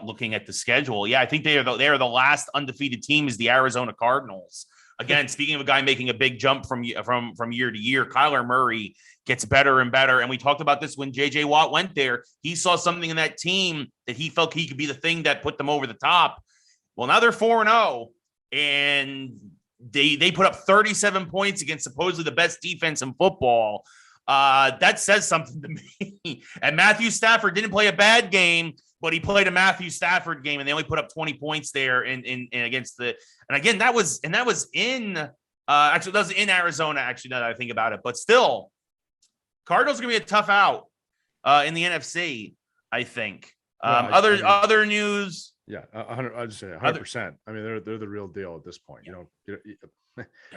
A: Looking at the schedule, I think they are the last undefeated team is the Arizona Cardinals. Again, speaking of a guy making a big jump from year to year, Kyler Murray gets better and better. And we talked about this when JJ Watt went there. He saw something in that team that he felt he could be the thing that put them over the top. Well, now they're 4-0, and they put up 37 points against supposedly the best defense in football. That says something to me. And Matthew Stafford didn't play a bad game, but he played a Matthew Stafford game, and they only put up 20 points there in against the. And again, that was in Arizona. Actually, now that I think about it, but still, Cardinals are gonna be a tough out in the NFC. I think. Other news.
B: Yeah, 100. I'd say 100%. I mean, they're the real deal at this point.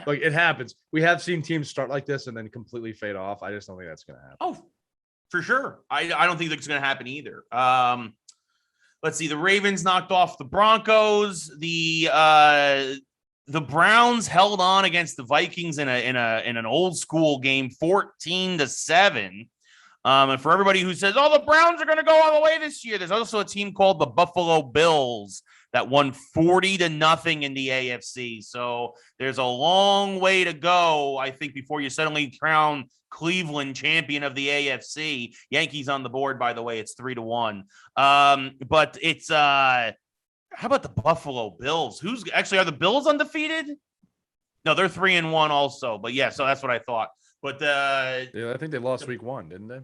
B: Like it happens. We have seen teams start like this and then completely fade off. I just don't think that's going to happen.
A: Oh, for sure. I don't think that's going to happen either. Let's see. The Ravens knocked off the Broncos. The Browns held on against the Vikings in an old school game, 14-7. And for everybody who says, "Oh, the Browns are going to go all the way this year," there's also a team called the Buffalo Bills that won 40-0 in the AFC. So there's a long way to go, I think, before you suddenly crown Cleveland champion of the AFC. Yankees on the board, by the way, it's 3-1. But it's how about the Buffalo Bills? Who's actually, are the Bills undefeated? No, they're 3-1 also. But yeah, so that's what I thought. But
B: yeah, I think they lost week 1, didn't they?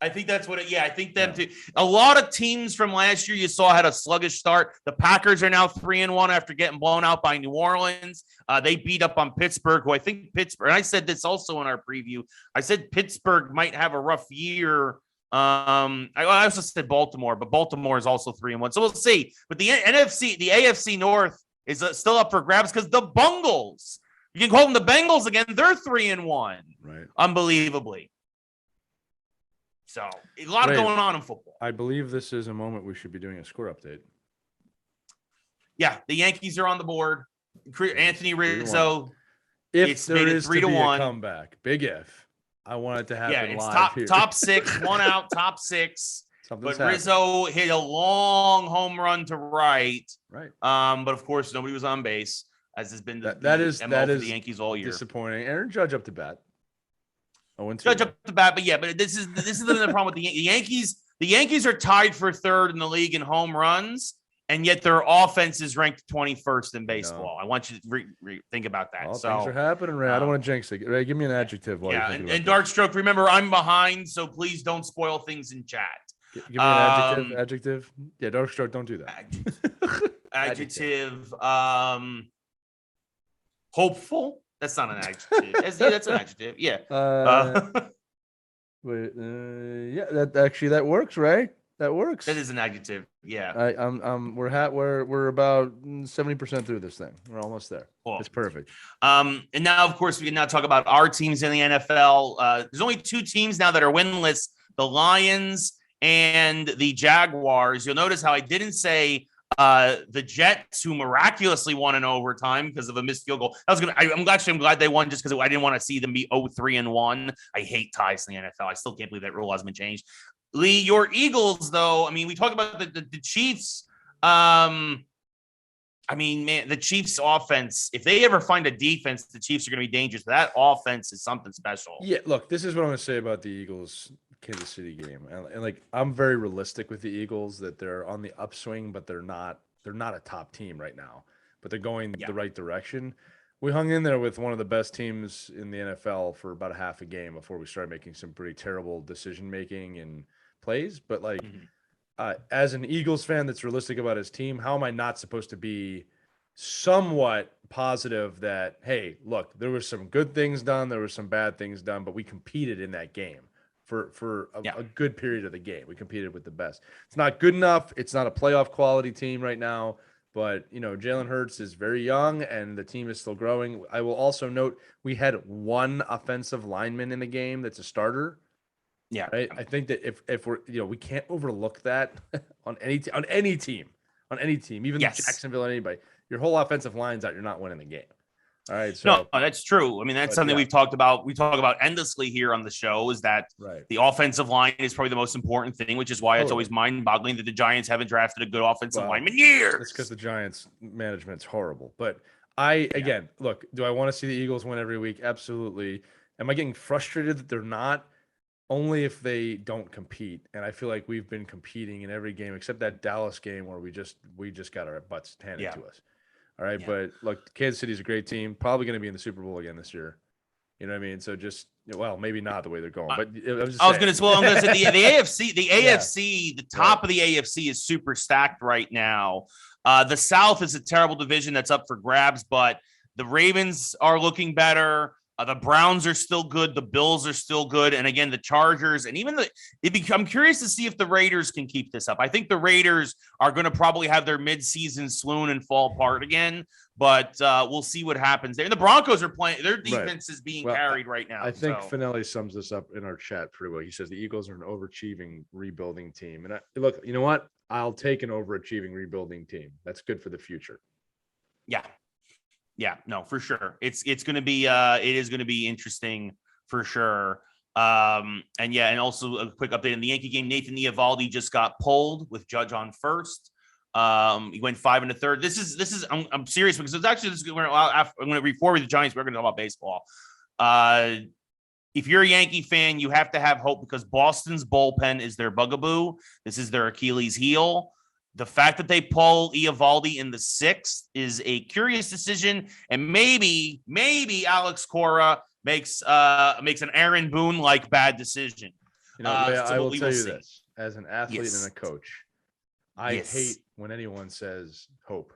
A: I think that's what it. Yeah, I think them too. A lot of teams from last year you saw had a sluggish start. The Packers are now 3-1 after getting blown out by New Orleans. They beat up on Pittsburgh, who I think Pittsburgh. And I said this also in our preview. I said Pittsburgh might have a rough year. I also said Baltimore, but Baltimore is also 3-1. So we'll see. But the AFC North is still up for grabs because the Bungles. You can call them the Bengals again. They're 3-1.
B: Right.
A: Unbelievably. So a lot going on in football.
B: I believe this is a moment we should be doing a score update.
A: Yeah, the Yankees are on the board. Anthony Rizzo.
B: If there is 3-1 comeback, big if. I want it to happen.
A: Yeah, it's
B: live
A: top 6, 1 out, top 6. But Rizzo hit a long home run to right.
B: Right.
A: But of course, nobody was on base, as has been the MO for the Yankees all year.
B: Disappointing. Aaron Judge up to bat.
A: Judge up the bat, but yeah, but this is the problem with the Yankees. The Yankees are tied for 3rd in the league in home runs, and yet their offense is ranked 21st in baseball. I want you to think about that.
B: Things are happening, Ray. I don't want to jinx it. Ray, give me an adjective.
A: And Dark Stroke. Remember, I'm behind, so please don't spoil things in chat.
B: Give me an adjective. Yeah, Dark Stroke, don't do that.
A: Adjective. Hopeful. That's not an adjective. That's an adjective. Yeah.
B: That works, Ray. That works.
A: That is an adjective. Yeah.
B: We're about 70% through this thing. We're almost there. Cool. It's perfect.
A: And now, of course, we can now talk about our teams in the NFL. There's only 2 teams now that are winless: the Lions and the Jaguars. You'll notice how I didn't say the Jets, who miraculously won in overtime because of a missed field goal. I'm glad they won just because I didn't want to see them be 0-3-1. I hate ties in the NFL. I still can't believe that rule hasn't been changed. Lee, your Eagles, though. I mean, we talk about the Chiefs. Man, the Chiefs offense, if they ever find a defense, the Chiefs are going to be dangerous. That offense is something special.
B: Yeah, look, this is what I'm going to say about the Eagles Kansas City game. And like, I'm very realistic with the Eagles that they're on the upswing, but they're not a top team right now, but they're going the right direction. We hung in there with one of the best teams in the NFL for about a half a game before we started making some pretty terrible decision-making and plays. But like, as an Eagles fan that's realistic about his team, how am I not supposed to be somewhat positive that, hey, look, there were some good things done, there were some bad things done, but we competed in that game for a good period of the game. We competed with the best. It's not good enough. It's not a playoff quality team right now, but Jalen Hurts is very young and the team is still growing. I will also note we had 1 offensive lineman in the game that's a starter.
A: Yeah.
B: Right. I think that if we're, we can't overlook that on any team, even Jacksonville, anybody, your whole offensive line's out, you're not winning the game. All right. So
A: no, that's true. I mean, that's something we've talked about. We talk about endlessly here on the show is that the offensive line is probably the most important thing, which is why it's always mind-boggling that the Giants haven't drafted a good offensive lineman in years.
B: That's because the Giants management's horrible. But again, look, do I want to see the Eagles win every week? Absolutely. Am I getting frustrated that they're not? Only if they don't compete. And I feel like we've been competing in every game except that Dallas game where we just got our butts handed to us. All right. But look, Kansas City's a great team, probably going to be in the Super Bowl again this year. You know what I mean? So just, maybe not the way they're going, but I'm going to
A: say the AFC, the top of the AFC is super stacked right now. The South is a terrible division that's up for grabs, but the Ravens are looking better. The Browns are still good. The Bills are still good. And again, the Chargers and even I'm curious to see if the Raiders can keep this up. I think the Raiders are going to probably have their midseason swoon and fall apart again, but we'll see what happens there. And the Broncos are playing. Their defense is being carried right now.
B: I think Finelli sums this up in our chat pretty well. He says the Eagles are an overachieving rebuilding team. And look, you know what? I'll take an overachieving rebuilding team. That's good for the future.
A: Yeah. Yeah, no, for sure. It is going to be interesting for sure. And also a quick update in the Yankee game. Nathan Eovaldi just got pulled with Judge on first. He went 5 1/3. This is I'm serious because it's actually I'm going to read forward the Giants. We're going to talk about baseball. If you're a Yankee fan, you have to have hope because Boston's bullpen is their bugaboo. This is their Achilles heel. The fact that they pull Eovaldi in the 6th is a curious decision, and maybe Alex Cora makes an Aaron Boone like bad decision.
B: I will tell you this as an athlete and a coach. I hate when anyone says hope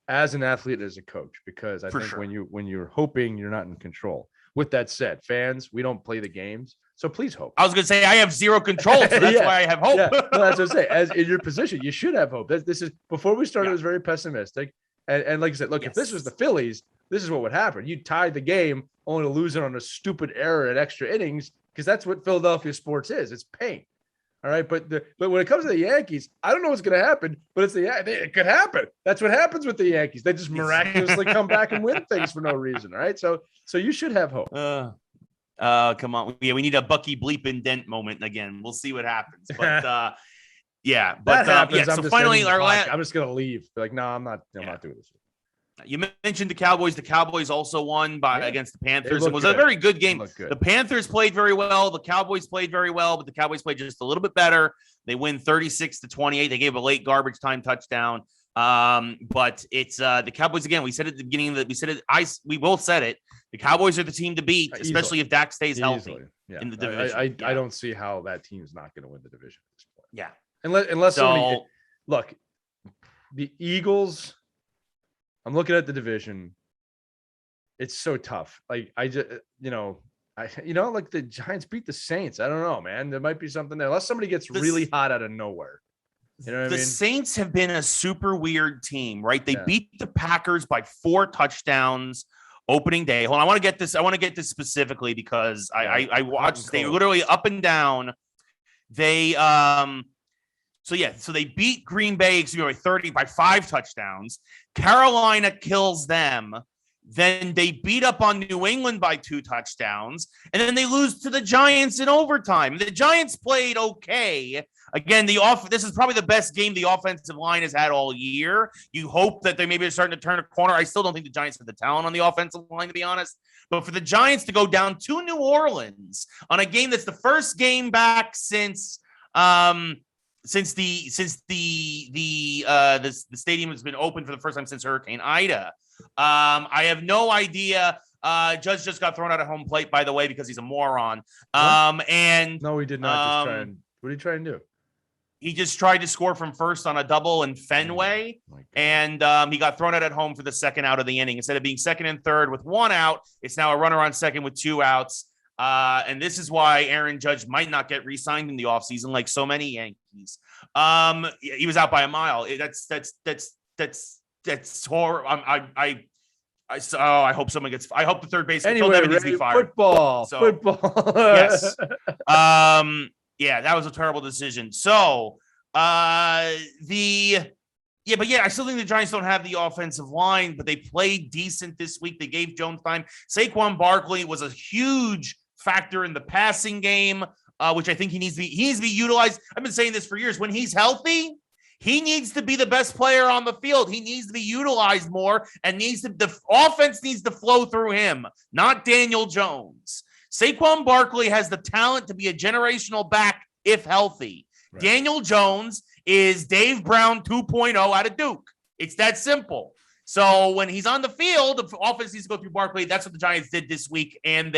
B: as an athlete, as a coach, because I think when you're hoping, you're not in control. With that said, fans, we don't play the games, so please hope.
A: I was going to say I have zero control, so that's why I have hope.
B: No, that's what I'm saying. As in your position, you should have hope. This is before we started. It was very pessimistic, and like I said, look, if this was the Phillies, this is what would happen. You tied the game only to lose it on a stupid error at extra innings, because that's what Philadelphia sports is. It's pain. All right, but when it comes to the Yankees, I don't know what's going to happen, but it could happen. That's what happens with the Yankees. They just miraculously come back and win things for no reason. All right, so you should have hope.
A: Come on, we need a Bucky bleeping dent moment again. We'll see what happens, but
B: that happens.
A: So finally,
B: I'm just going to leave. Like, no, I'm not doing this.
A: You mentioned the Cowboys. The Cowboys also won against the Panthers. It was a very good game. The Panthers played very well. The Cowboys played very well, but the Cowboys played just a little bit better. They win 36-28. They gave a late garbage time touchdown. But it's the Cowboys again. We said at the beginning that we both said it. The Cowboys are the team to beat, especially if Dak stays healthy in the division.
B: I don't see how that team's not going to win the division at this point.
A: Yeah,
B: unless somebody look, the Eagles. I'm looking at the division. It's so tough. Like like the Giants beat the Saints. I don't know, man. There might be something there. Unless somebody gets really hot out of nowhere. You know what I mean? The
A: Saints have been a super weird team, right? They beat the Packers by 4 touchdowns opening day. Hold on, I want to get this specifically because I watched. They literally up and down. They So they beat Green Bay 30 by 5 touchdowns. Carolina kills them. Then they beat up on New England by 2 touchdowns. And then they lose to the Giants in overtime. The Giants played okay. Again, this is probably the best game the offensive line has had all year. You hope that they maybe are starting to turn a corner. I still don't think the Giants have the talent on the offensive line, to be honest. But for the Giants to go down to New Orleans on a game that's the first game back since the stadium has been open for the first time since Hurricane Ida. I have no idea. Judge just got thrown out of home plate, by the way, because he's a moron. And
B: no, he did not. What did he try and do?
A: He just tried to score from first on a double in Fenway, and he got thrown out at home for the second out of the inning. Instead of being second and third with 1 out, it's now a runner on second with 2 outs. And this is why Aaron Judge might not get re-signed in the offseason, like so many Yankees. He was out by a mile. That's horrible. I hope someone gets. I hope the third baseman
B: anyway,
A: needs to be fired.
B: Football.
A: Yes. That was a terrible decision. So I still think the Giants don't have the offensive line, but they played decent this week. They gave Jones time. Saquon Barkley was a huge factor in the passing game, which I think he needs to be utilized. I've been saying this for years. When he's healthy, he needs to be the best player on the field. He needs to be utilized more, and the offense needs to flow through him, not Daniel Jones. Saquon Barkley has the talent to be a generational back if healthy. Right. Daniel Jones is Dave Brown 2.0 out of Duke. It's that simple. So when he's on the field, the offense needs to go through Barkley. That's what the Giants did this week. And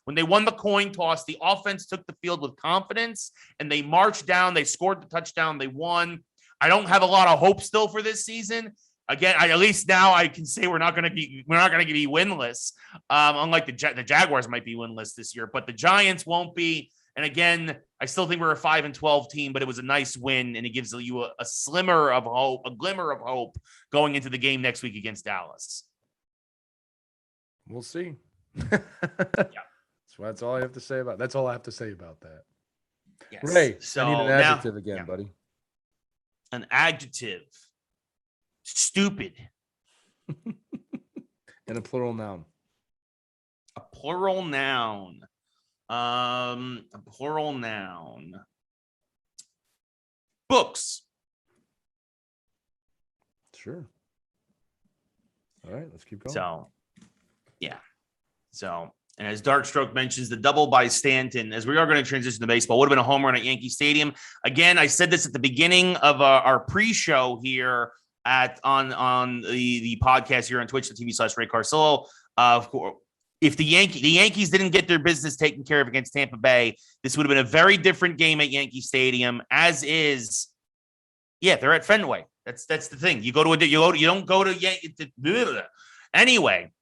A: when they won the coin toss, the offense took the field with confidence, and they marched down. They scored the touchdown. They won. I don't have a lot of hope still for this season. Again, at least now I can say we're not going to be winless. Unlike the Jaguars might be winless this year, but the Giants won't be. And again, I still think we're a 5-12 team, but it was a nice win, and it gives you a glimmer of hope going into the game next week against Dallas.
B: We'll see. So that's all I have to say about. That's all I have to say about that.
A: Yes.
B: Ray, I need an adjective again, buddy.
A: An adjective. Stupid.
B: And a plural noun.
A: A plural noun. Plural noun. Books.
B: Sure. All right, let's keep going.
A: So, yeah. So, and as Darkstroke mentions, the double by Stanton, as we are going to transition to baseball, would have been a home run at Yankee Stadium. Again, I said this at the beginning of our pre-show here on the podcast here on Twitch.tv/Ray Carcillo. Of course, if the Yankees didn't get their business taken care of against Tampa Bay, this would have been a very different game at Yankee Stadium. As is, yeah, they're at Fenway. That's the thing. You don't go to Yankee. Anyway.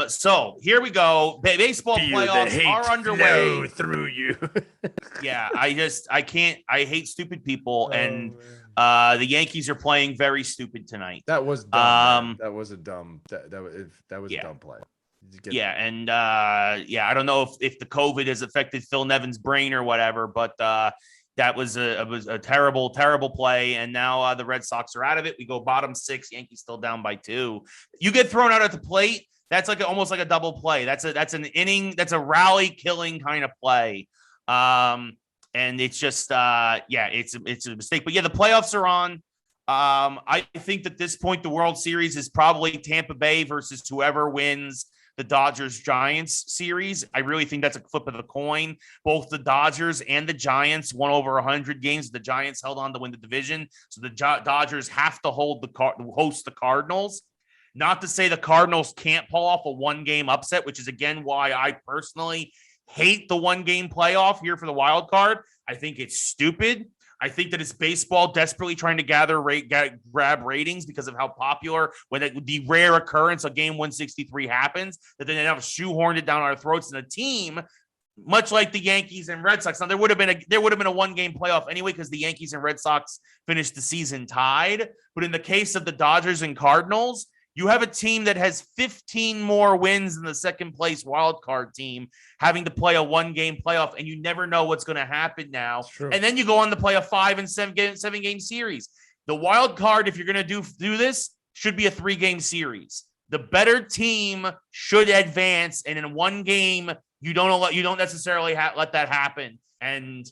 A: So here we go. Baseball playoffs are underway.
B: Through you.
A: Yeah, I hate stupid people, and the Yankees are playing very stupid tonight.
B: That was dumb. That was a dumb. That was a dumb play.
A: I don't know if the COVID has affected Phil Nevin's brain or whatever, but that was a terrible, terrible play. And now the Red Sox are out of it. We go bottom 6. Yankees still down by 2. You get thrown out at the plate. That's almost like a double play. That's an inning. That's a rally killing kind of play. And it's just it's a mistake. But yeah, the playoffs are on. I think that at this point the World Series is probably Tampa Bay versus whoever wins the Dodgers-Giants series. I really think that's a flip of the coin. Both the Dodgers and the Giants won over 100 games. The Giants held on to win the division, so the Dodgers have to host the Cardinals. Not to say the Cardinals can't pull off a one-game upset, which is, again, why I personally hate the one-game playoff here for the wild card. I think it's stupid. I think that it's baseball desperately trying to grab ratings because of how popular, when the rare occurrence of game 163 happens, that then they have shoehorned it down our throats. And a team, much like the Yankees and Red Sox, now there would have been a one-game playoff anyway because the Yankees and Red Sox finished the season tied. But in the case of the Dodgers and Cardinals, you have a team that has 15 more wins than the second place wild card team, having to play a one-game playoff, and you never know what's going to happen now. And then you go on to play a 5 and 7 game series. The wild card, if you're going to do this, should be a 3-game series. The better team should advance, and in one game, you don't necessarily let that happen. And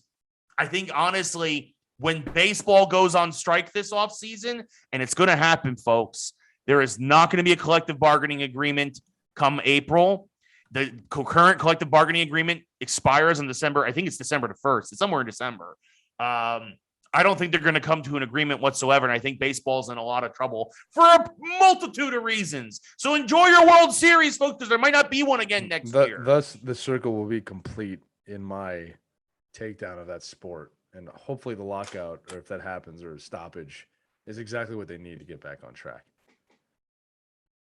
A: I think honestly, when baseball goes on strike this offseason, and it's going to happen, folks. There is not going to be a collective bargaining agreement come April. The current collective bargaining agreement expires in December. I think it's December the 1st. It's somewhere in December. I don't think they're going to come to an agreement whatsoever, and I think baseball's in a lot of trouble for a multitude of reasons. So enjoy your World Series, folks, because there might not be one again next year.
B: Thus, the circle will be complete in my takedown of that sport, and hopefully the lockout, or if that happens, or a stoppage, is exactly what they need to get back on track.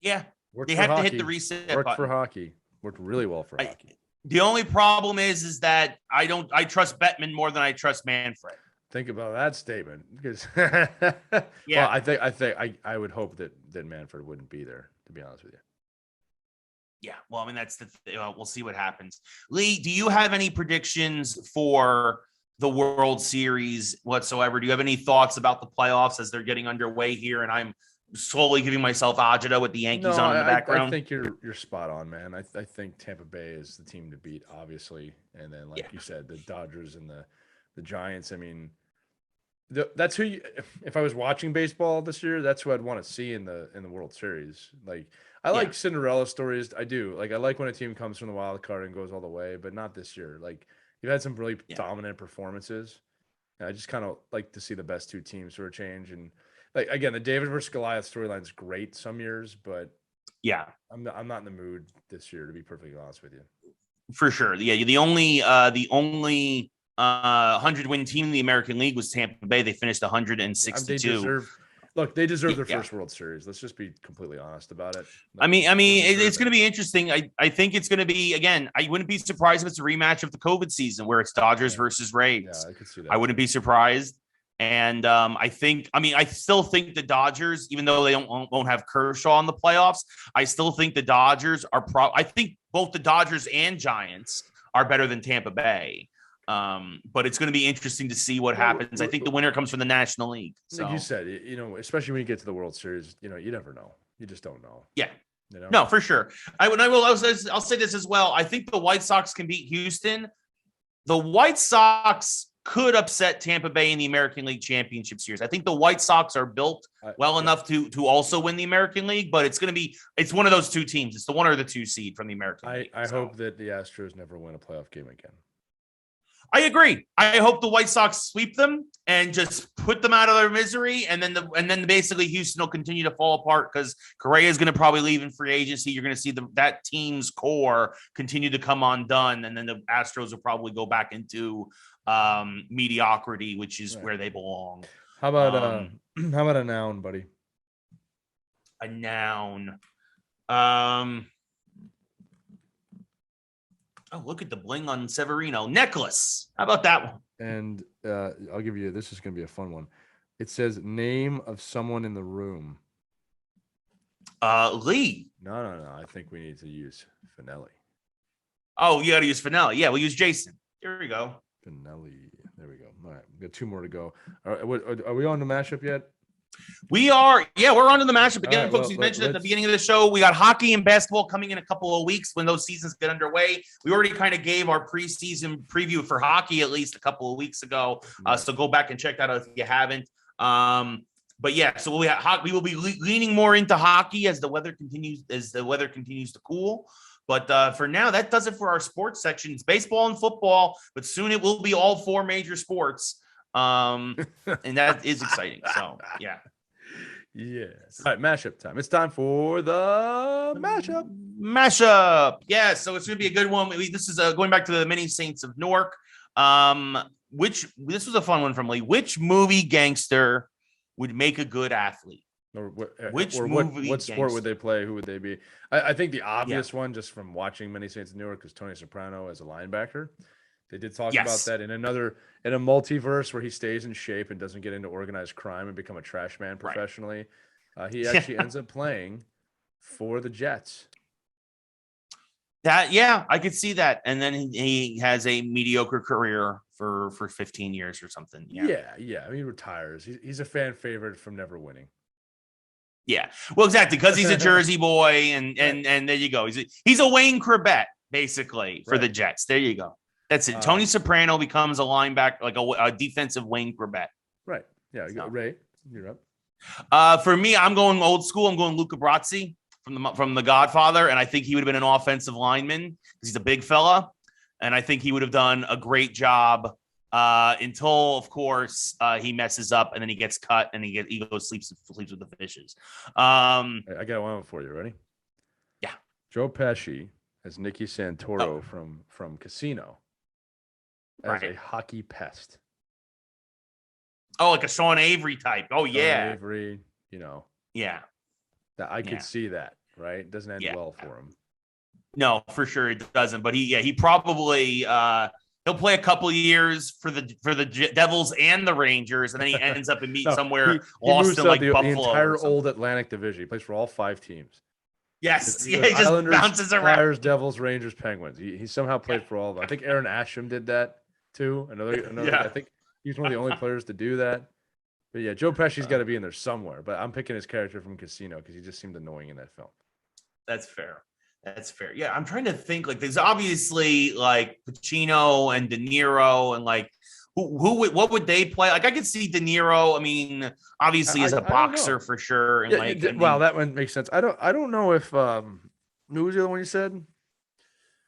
A: Yeah, they have to hit the reset button.
B: Worked for hockey. Worked really well for hockey.
A: The only problem is that I trust Bettman more than I trust Manfred.
B: Think about that statement, because
A: yeah,
B: well, I think I would hope that Manfred wouldn't be there, to be honest with you.
A: Yeah, well, I mean that's we'll see what happens. Lee, do you have any predictions for the World Series whatsoever? Do you have any thoughts about the playoffs as they're getting underway here? And I'm slowly giving myself agita with the Yankees on in the background.
B: I think you're spot on, man. I think Tampa Bay is the team to beat, obviously, and then you said, the Dodgers and the Giants. I mean, that's who. If I was watching baseball this year, that's who I'd want to see in the World Series. Like, I like Cinderella stories. I do. Like, I like when a team comes from the wild card and goes all the way, but not this year. Like, you've had some really dominant performances. And I just kind of like to see the best two teams sort of change. And like, again, the David versus Goliath storyline is great some years, but I'm not in the mood this year, to be perfectly honest with you.
A: For sure. Yeah, the only 100-win team in the American League was Tampa Bay. They finished 162.
B: They deserve their first World Series. Let's just be completely honest about it.
A: I mean, it's going to be interesting. I think it's going to be, again, I wouldn't be surprised if it's a rematch of the COVID season where it's Dodgers versus Rays.
B: Yeah, I could see that.
A: I wouldn't be surprised. And I still think the Dodgers, even though they won't have Kershaw in the playoffs, I still think the Dodgers are I think both the Dodgers and Giants are better than Tampa Bay. But it's going to be interesting to see what happens. I think the winner comes from the National League. So.
B: Like you said, especially when you get to the World Series, you never know. You just don't know.
A: Yeah. No, for sure. I'll say this as well. I think the White Sox can beat Houston. The White Sox could upset Tampa Bay in the American League Championship Series. I think the White Sox are built enough to also win the American League, but it's one of those two teams. It's the 1 or the 2 seed from the American League.
B: I hope that the Astros never win a playoff game again.
A: I agree. I hope the White Sox sweep them and just put them out of their misery, and then basically Houston will continue to fall apart because Correa is going to probably leave in free agency. You're going to see that team's core continue to come undone, and then the Astros will probably go back into mediocrity, which is where they belong.
B: How about a noun, buddy?
A: A noun. Oh, look at the bling on Severino. Necklace. How about that one?
B: And I'll give you, this is going to be a fun one. It says name of someone in the room.
A: Lee.
B: No. I think we need to use Finelli.
A: Oh, you got to use Finelli. Yeah, we'll use Jason. Here we go.
B: Finelli. There we go. All right. We've got 2 more to go. Are we on the mashup yet?
A: We are. Yeah, we're on to the mashup again,
B: right,
A: folks. We mentioned at the beginning of the show, we got hockey and basketball coming in a couple of weeks when those seasons get underway. We already kind of gave our preseason preview for hockey at least a couple of weeks ago. So go back and check that out if you haven't. But yeah, so we will be leaning more into hockey as the weather continues to cool. But for now, that does it for our sports section. It's baseball and football, but soon it will be all 4 major sports. And that is exciting. So yeah.
B: Yes. All right, mashup time. It's time for the
A: mashup. Yeah, so it's gonna be a good one. This is going back to the many saints of Newark. This was a fun one from Lee. Which movie gangster would make a good athlete?
B: What sport would they play? Who would they be? I think the obvious one, just from watching Many Saints of Newark, is Tony Soprano as a linebacker. They did talk about that in a multiverse where he stays in shape and doesn't get into organized crime and become a trash man professionally. He actually ends up playing for the Jets.
A: I could see that. And then he has a mediocre career for 15 years or something. Yeah.
B: I mean, he retires. He's a fan favorite from never winning.
A: Yeah. Well, exactly, because he's a Jersey boy, and there you go. He's a Wayne Corbett, basically, for the Jets. There you go. That's it. Tony Soprano becomes a linebacker, like a defensive Wayne Corbett.
B: Right. Yeah. Ray, you're up.
A: For me, I'm going old school. I'm going Luca Brasi from The Godfather, and I think he would have been an offensive lineman because he's a big fella, and I think he would have done a great job until, of course, he messes up and then he gets cut and he goes sleeps with the fishes.
B: I got one for you. Ready?
A: Yeah.
B: Joe Pesci as Nicky Santoro from Casino. As a hockey pest.
A: Oh, like a Sean Avery type. Oh, yeah.
B: Sean Avery,
A: Yeah.
B: That I could see that, right? It doesn't end well for him.
A: No, for sure it doesn't. But he probably he'll play a couple of years for the Devils and the Rangers, and then he ends up somewhere lost in like Buffalo.
B: The entire old Atlantic Division. He plays for all 5 teams.
A: Yes, he just
B: Islanders,
A: bounces around.
B: Flyers, Devils, Rangers, Penguins. He somehow played for all of them. I think Aaron Asham did that too. Another. I think he's one of the only players to do that. But yeah, Joe Pesci's got to be in there somewhere. But I'm picking his character from Casino because he just seemed annoying in that film.
A: That's fair. Yeah, I'm trying to think. Like, there's obviously like Pacino and De Niro, and like what would they play? Like, I could see De Niro. I mean, obviously as a boxer for sure. And
B: that one makes sense. I don't know if who was the other one you said?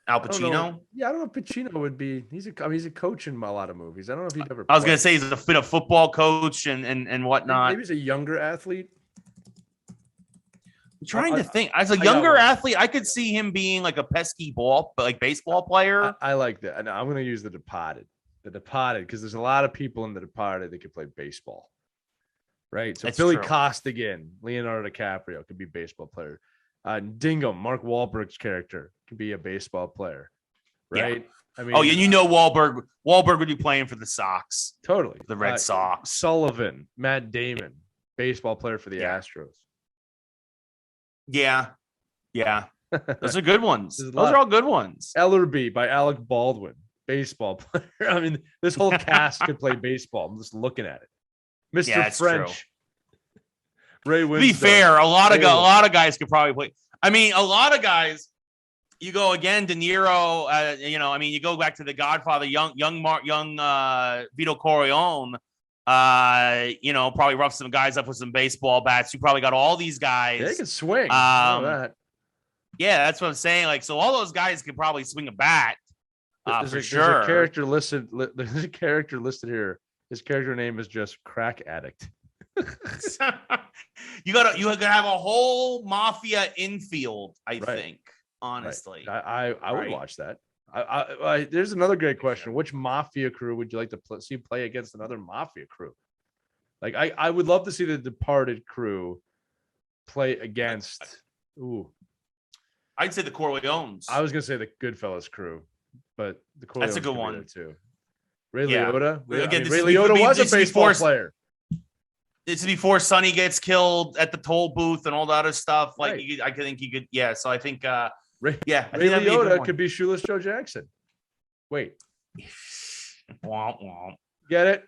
A: Al Pacino?
B: I don't know if Pacino would be. He's a coach in a lot of movies. I don't know if he'd ever.
A: I was gonna say he's a football coach and whatnot.
B: Maybe he's a younger athlete.
A: I'm trying to think. As a younger athlete, I could see him being like a pesky baseball player.
B: I like that. I'm going to use The Departed. The Departed, because there's a lot of people in The Departed that could play baseball. Right? So Billy Costigan, Leonardo DiCaprio could be a baseball player. Dingo, Mark Wahlberg's character could be a baseball player. Right?
A: Yeah. I mean, Wahlberg would be playing for the Sox.
B: Totally.
A: The Red Sox.
B: Sullivan, Matt Damon, baseball player for the Astros.
A: Yeah. Those are good ones. Those are all good ones.
B: Ellerby by Alec Baldwin, baseball player. I mean, this whole cast could play baseball. I'm just looking at it. Mr. French.
A: True. Ray Winston. To be fair, a lot of guys could probably play. I mean, a lot of guys. You go again, De Niro. You go back to The Godfather, young Vito Corleone. Probably rough some guys up with some baseball bats. You probably got all these guys.
B: They can swing. That.
A: Yeah, that's what I'm saying. Like, so all those guys can probably swing a bat. For sure.
B: There's a character listed. There's a character listed here. His character name is just crack addict.
A: You gotta have a whole mafia infield. I think. Honestly,
B: right. I would watch that. There's another great question. Which mafia crew would you like to see play against another mafia crew? Like, I would love to see the Departed crew play against.
A: I'd say the Corleones.
B: I was gonna say the Goodfellas crew, but the Corleones.
A: That's a good one
B: too. Ray Liotta.
A: Ray
B: Liotta was a baseball player.
A: This is before Sonny gets killed at the toll booth and all the other stuff. Like,
B: right.
A: I think he could. Yeah. So I think.
B: Ray Liotta could be Shoeless Joe Jackson. Wait.
A: Womp womp.
B: Get it?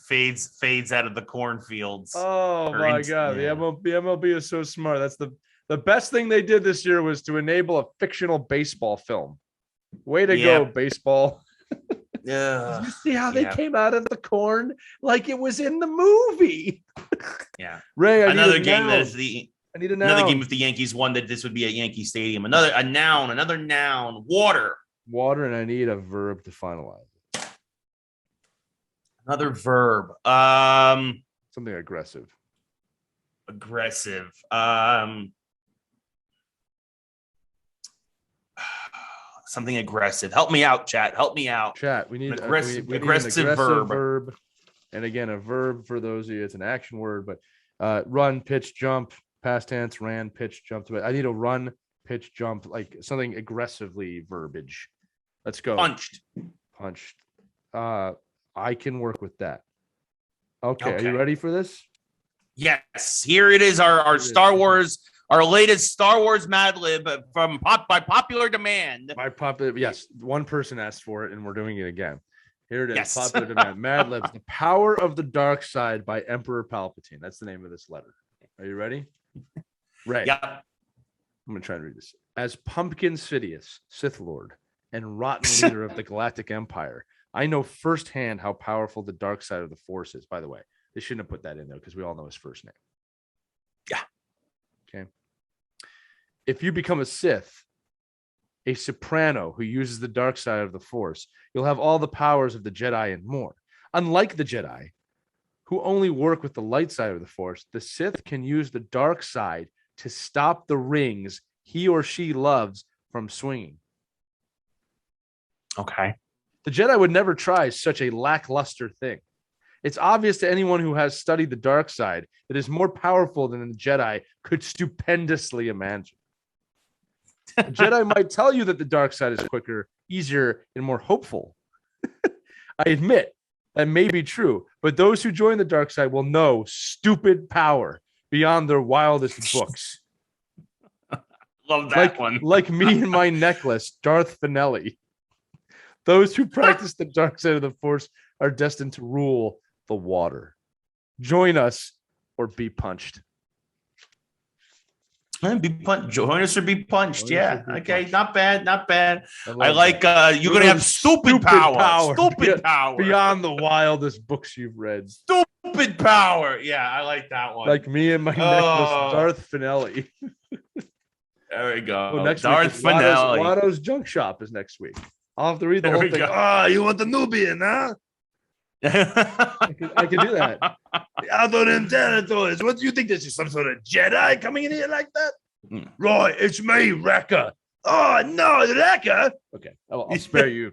A: Fades out of the cornfields.
B: Oh my God. Yeah. The MLB is so smart. That's the best thing they did this year was to enable a fictional baseball film. Way to go, baseball.
A: Yeah.
B: Did you see how they came out of the corn like it was in the movie?
A: Yeah.
B: Ray,
A: another game that is
B: I need a noun.
A: Another game if the Yankees won that this would be at Yankee Stadium. Another noun. Water.
B: Water, and I need a verb to finalize it.
A: Another verb.
B: Something aggressive.
A: Something aggressive. Help me out, chat. Help me out.
B: Chat, we need
A: aggressive
B: verb. And again, a verb for those of you, it's an action word, but run, pitch, jump, past tense, ran, pitch, jumped. I need a run, pitch, jump, like something aggressively verbiage. Let's go.
A: Punched.
B: I can work with that. Okay. Are you ready for this?
A: Yes. Here it is. Our Star Wars. Our latest Star Wars Mad Lib by popular demand.
B: Yes. One person asked for it, and we're doing it again. Here it is. Yes. Popular demand. Mad Libs. The Power of the Dark Side by Emperor Palpatine. That's the name of this letter. Are you ready? Ray.
A: Yep.
B: I'm going to try and read this. As Pumpkin Sidious, Sith Lord, and rotten leader of the Galactic Empire, I know firsthand how powerful the dark side of the Force is. By the way, they shouldn't have put that in there because we all know his first name.
A: Yeah.
B: Okay. If you become a Sith, a soprano who uses the dark side of the Force, you'll have all the powers of the Jedi and more. Unlike the Jedi, who only work with the light side of the Force, the Sith can use the dark side to stop the rings he or she loves from swinging.
A: Okay.
B: The Jedi would never try such a lackluster thing. It's obvious to anyone who has studied the dark side that it is more powerful than the Jedi could stupendously imagine. The Jedi might tell you that the dark side is quicker, easier, and more hopeful. I admit that may be true, but those who join the dark side will know stupid power beyond their wildest books.
A: Love that one.
B: Like me and my necklace, Darth Finelli. Those who practice the dark side of the Force are destined to rule the water. Join us or be punched.
A: Join us or be punched. Okay. Not bad. I like you're gonna have stupid power. Stupid power.
B: Beyond the wildest books you've read.
A: Stupid power. Yeah, I like that one.
B: Like me and my necklace, Darth Finelli.
A: There we go.
B: Well, next
A: Darth
B: week
A: Finelli.
B: Watto's Junk Shop is next week. I'll have to read the whole thing. You want the Nubian, huh? I can do that. Other than territories, what do you think? This is some sort of Jedi coming in here like that? Right, it's me, Wrecker. Oh no, Wrecker. Okay, I'll spare you.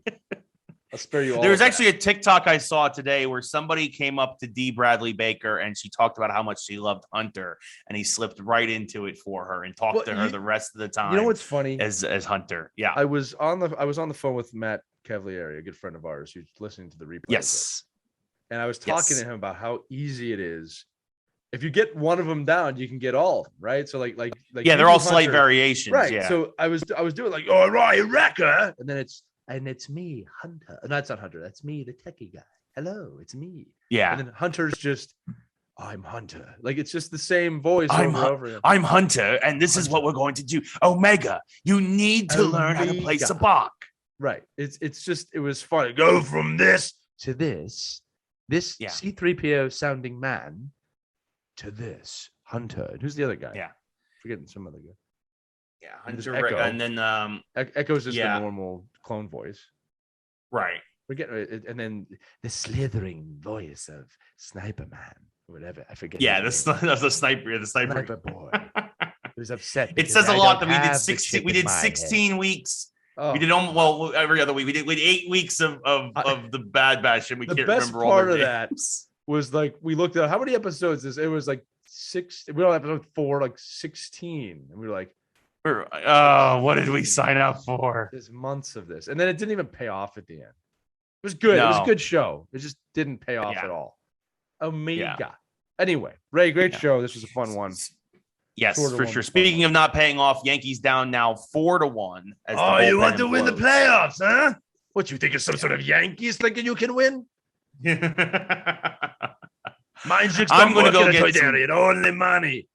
B: I'll spare you all.
A: There was actually a TikTok I saw today where somebody came up to D. Bradley Baker and she talked about how much she loved Hunter, and he slipped right into it for her and talked to her the rest of the time.
B: You know what's funny?
A: As Hunter, yeah.
B: I was on the phone with Matt Cavalieri, a good friend of ours, who's listening to the replay.
A: Yes.
B: And I was talking to him about how easy it is. If you get one of them down, you can get all of them, right? So like
A: yeah, they're all slight variations,
B: right?
A: Yeah.
B: So I was doing like, all right, Wrecker, and then it's me, Hunter. No, it's not Hunter. That's me, the techie guy. Hello, it's me.
A: Yeah.
B: And then Hunter's just I'm Hunter. Like, it's just the same voice
A: I'm
B: over again.
A: I'm Hunter, and this is what we're going to do. Omega, you need to learn how to play sabacc.
B: Right. It was funny. Go from this to this C-3PO sounding man to this Hunter. And who's the other guy?
A: Yeah.
B: Forgetting some other guy.
A: Yeah, Hunter, and then
B: Echo's just the normal clone voice.
A: Right.
B: And then the slithering voice of Sniper Man, or whatever. I forget.
A: Yeah, that's the sniper.
B: Sniper boy. Who's upset.
A: It says a lot that we did 16. We did 16 weeks. Oh. We did every other week. We did 8 weeks of the Bad Batch, and we can't remember all the names. The best part of that
B: was like we looked at how many episodes it was like 6. We don't have episode 4, like 16, and we were like,
A: what did we sign up for?
B: There's months of this, and then it didn't even pay off at the end. It was good. No. It was a good show. It just didn't pay off at all. Omega. Yeah. Anyway, Ray, great show. This was a fun one.
A: Yes, for sure. Speaking of not paying off, Yankees down now 4-1.
B: You want to win the playoffs, huh? What, you think it's some sort of Yankees thinking you can win?
A: I'm going to go get
B: only money.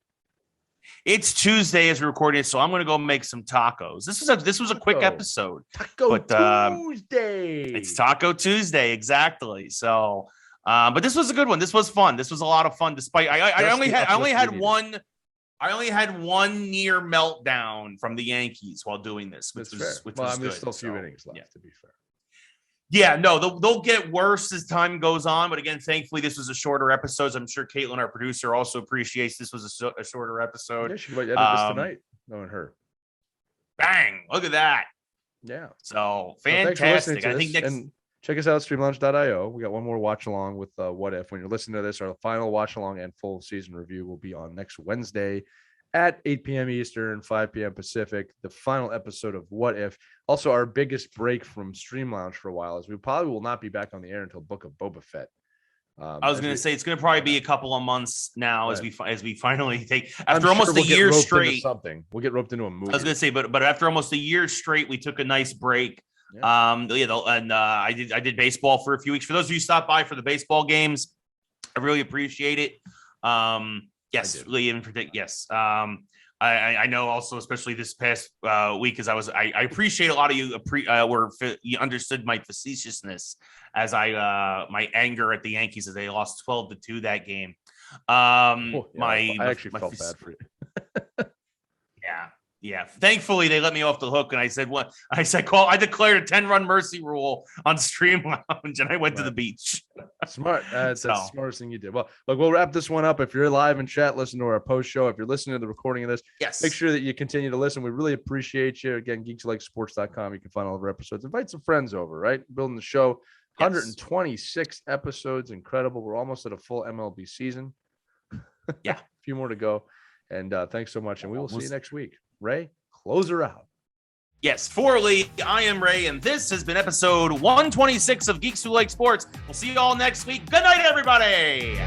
A: It's Tuesday as we're recording, so I'm going to go make some tacos. This was a quick episode.
B: Tuesday.
A: It's Taco Tuesday, exactly. So, but this was a good one. This was fun. This was a lot of fun. Despite I only had one near meltdown from the Yankees while doing this, which was good.
B: There's still a few innings left, to be fair.
A: Yeah, no, they'll get worse as time goes on. But again, thankfully, this was a shorter episode. I'm sure Caitlin, our producer, also appreciates this was a shorter episode.
B: Yeah, she might edit this tonight, knowing her.
A: Bang! Look at that.
B: Yeah.
A: So fantastic. I think next.
B: And check us out, streamlaunch.io. We got one more watch along with What If. When you're listening to this, our final watch along and full season review will be on next Wednesday at 8 p.m. Eastern, 5 p.m. Pacific, the final episode of What If. Also, our biggest break from Stream Lounge for a while is we probably will not be back on the air until Book of Boba Fett.
A: I was going to say it's going to probably be a couple of months now as we finally take after almost a year straight.
B: We'll get roped into a movie.
A: I was going to say, but after almost a year straight, we took a nice break. Yeah. I did baseball for a few weeks. For those of you who stopped by for the baseball games, I really appreciate it. Yes, Liam. Yes. I know also, especially this past week, as I appreciate a lot of you you understood my facetiousness as my anger at the Yankees as they lost 12-2 that game.
B: I actually felt bad for you.
A: Yeah. Thankfully, they let me off the hook, and I said, "What?" I declared a 10-run mercy rule on Stream Lounge, and I went to the beach.
B: Smart. That's the smartest thing you did. Well, look, we'll wrap this one up. If you're live in chat, listen to our post show. If you're listening to the recording of this, make sure that you continue to listen. We really appreciate you. Again, geekslikesport.com. You can find all of our episodes. Invite some friends over. Right, building the show. 126 episodes, incredible. We're almost at a full MLB season.
A: Yeah,
B: a few more to go. And thanks so much. And we will see you next week. Ray, close her out.
A: Yes, for Lee, I am Ray, and this has been episode 126 of Geeks Who Like Sports. We'll see you all next week. Good night, everybody.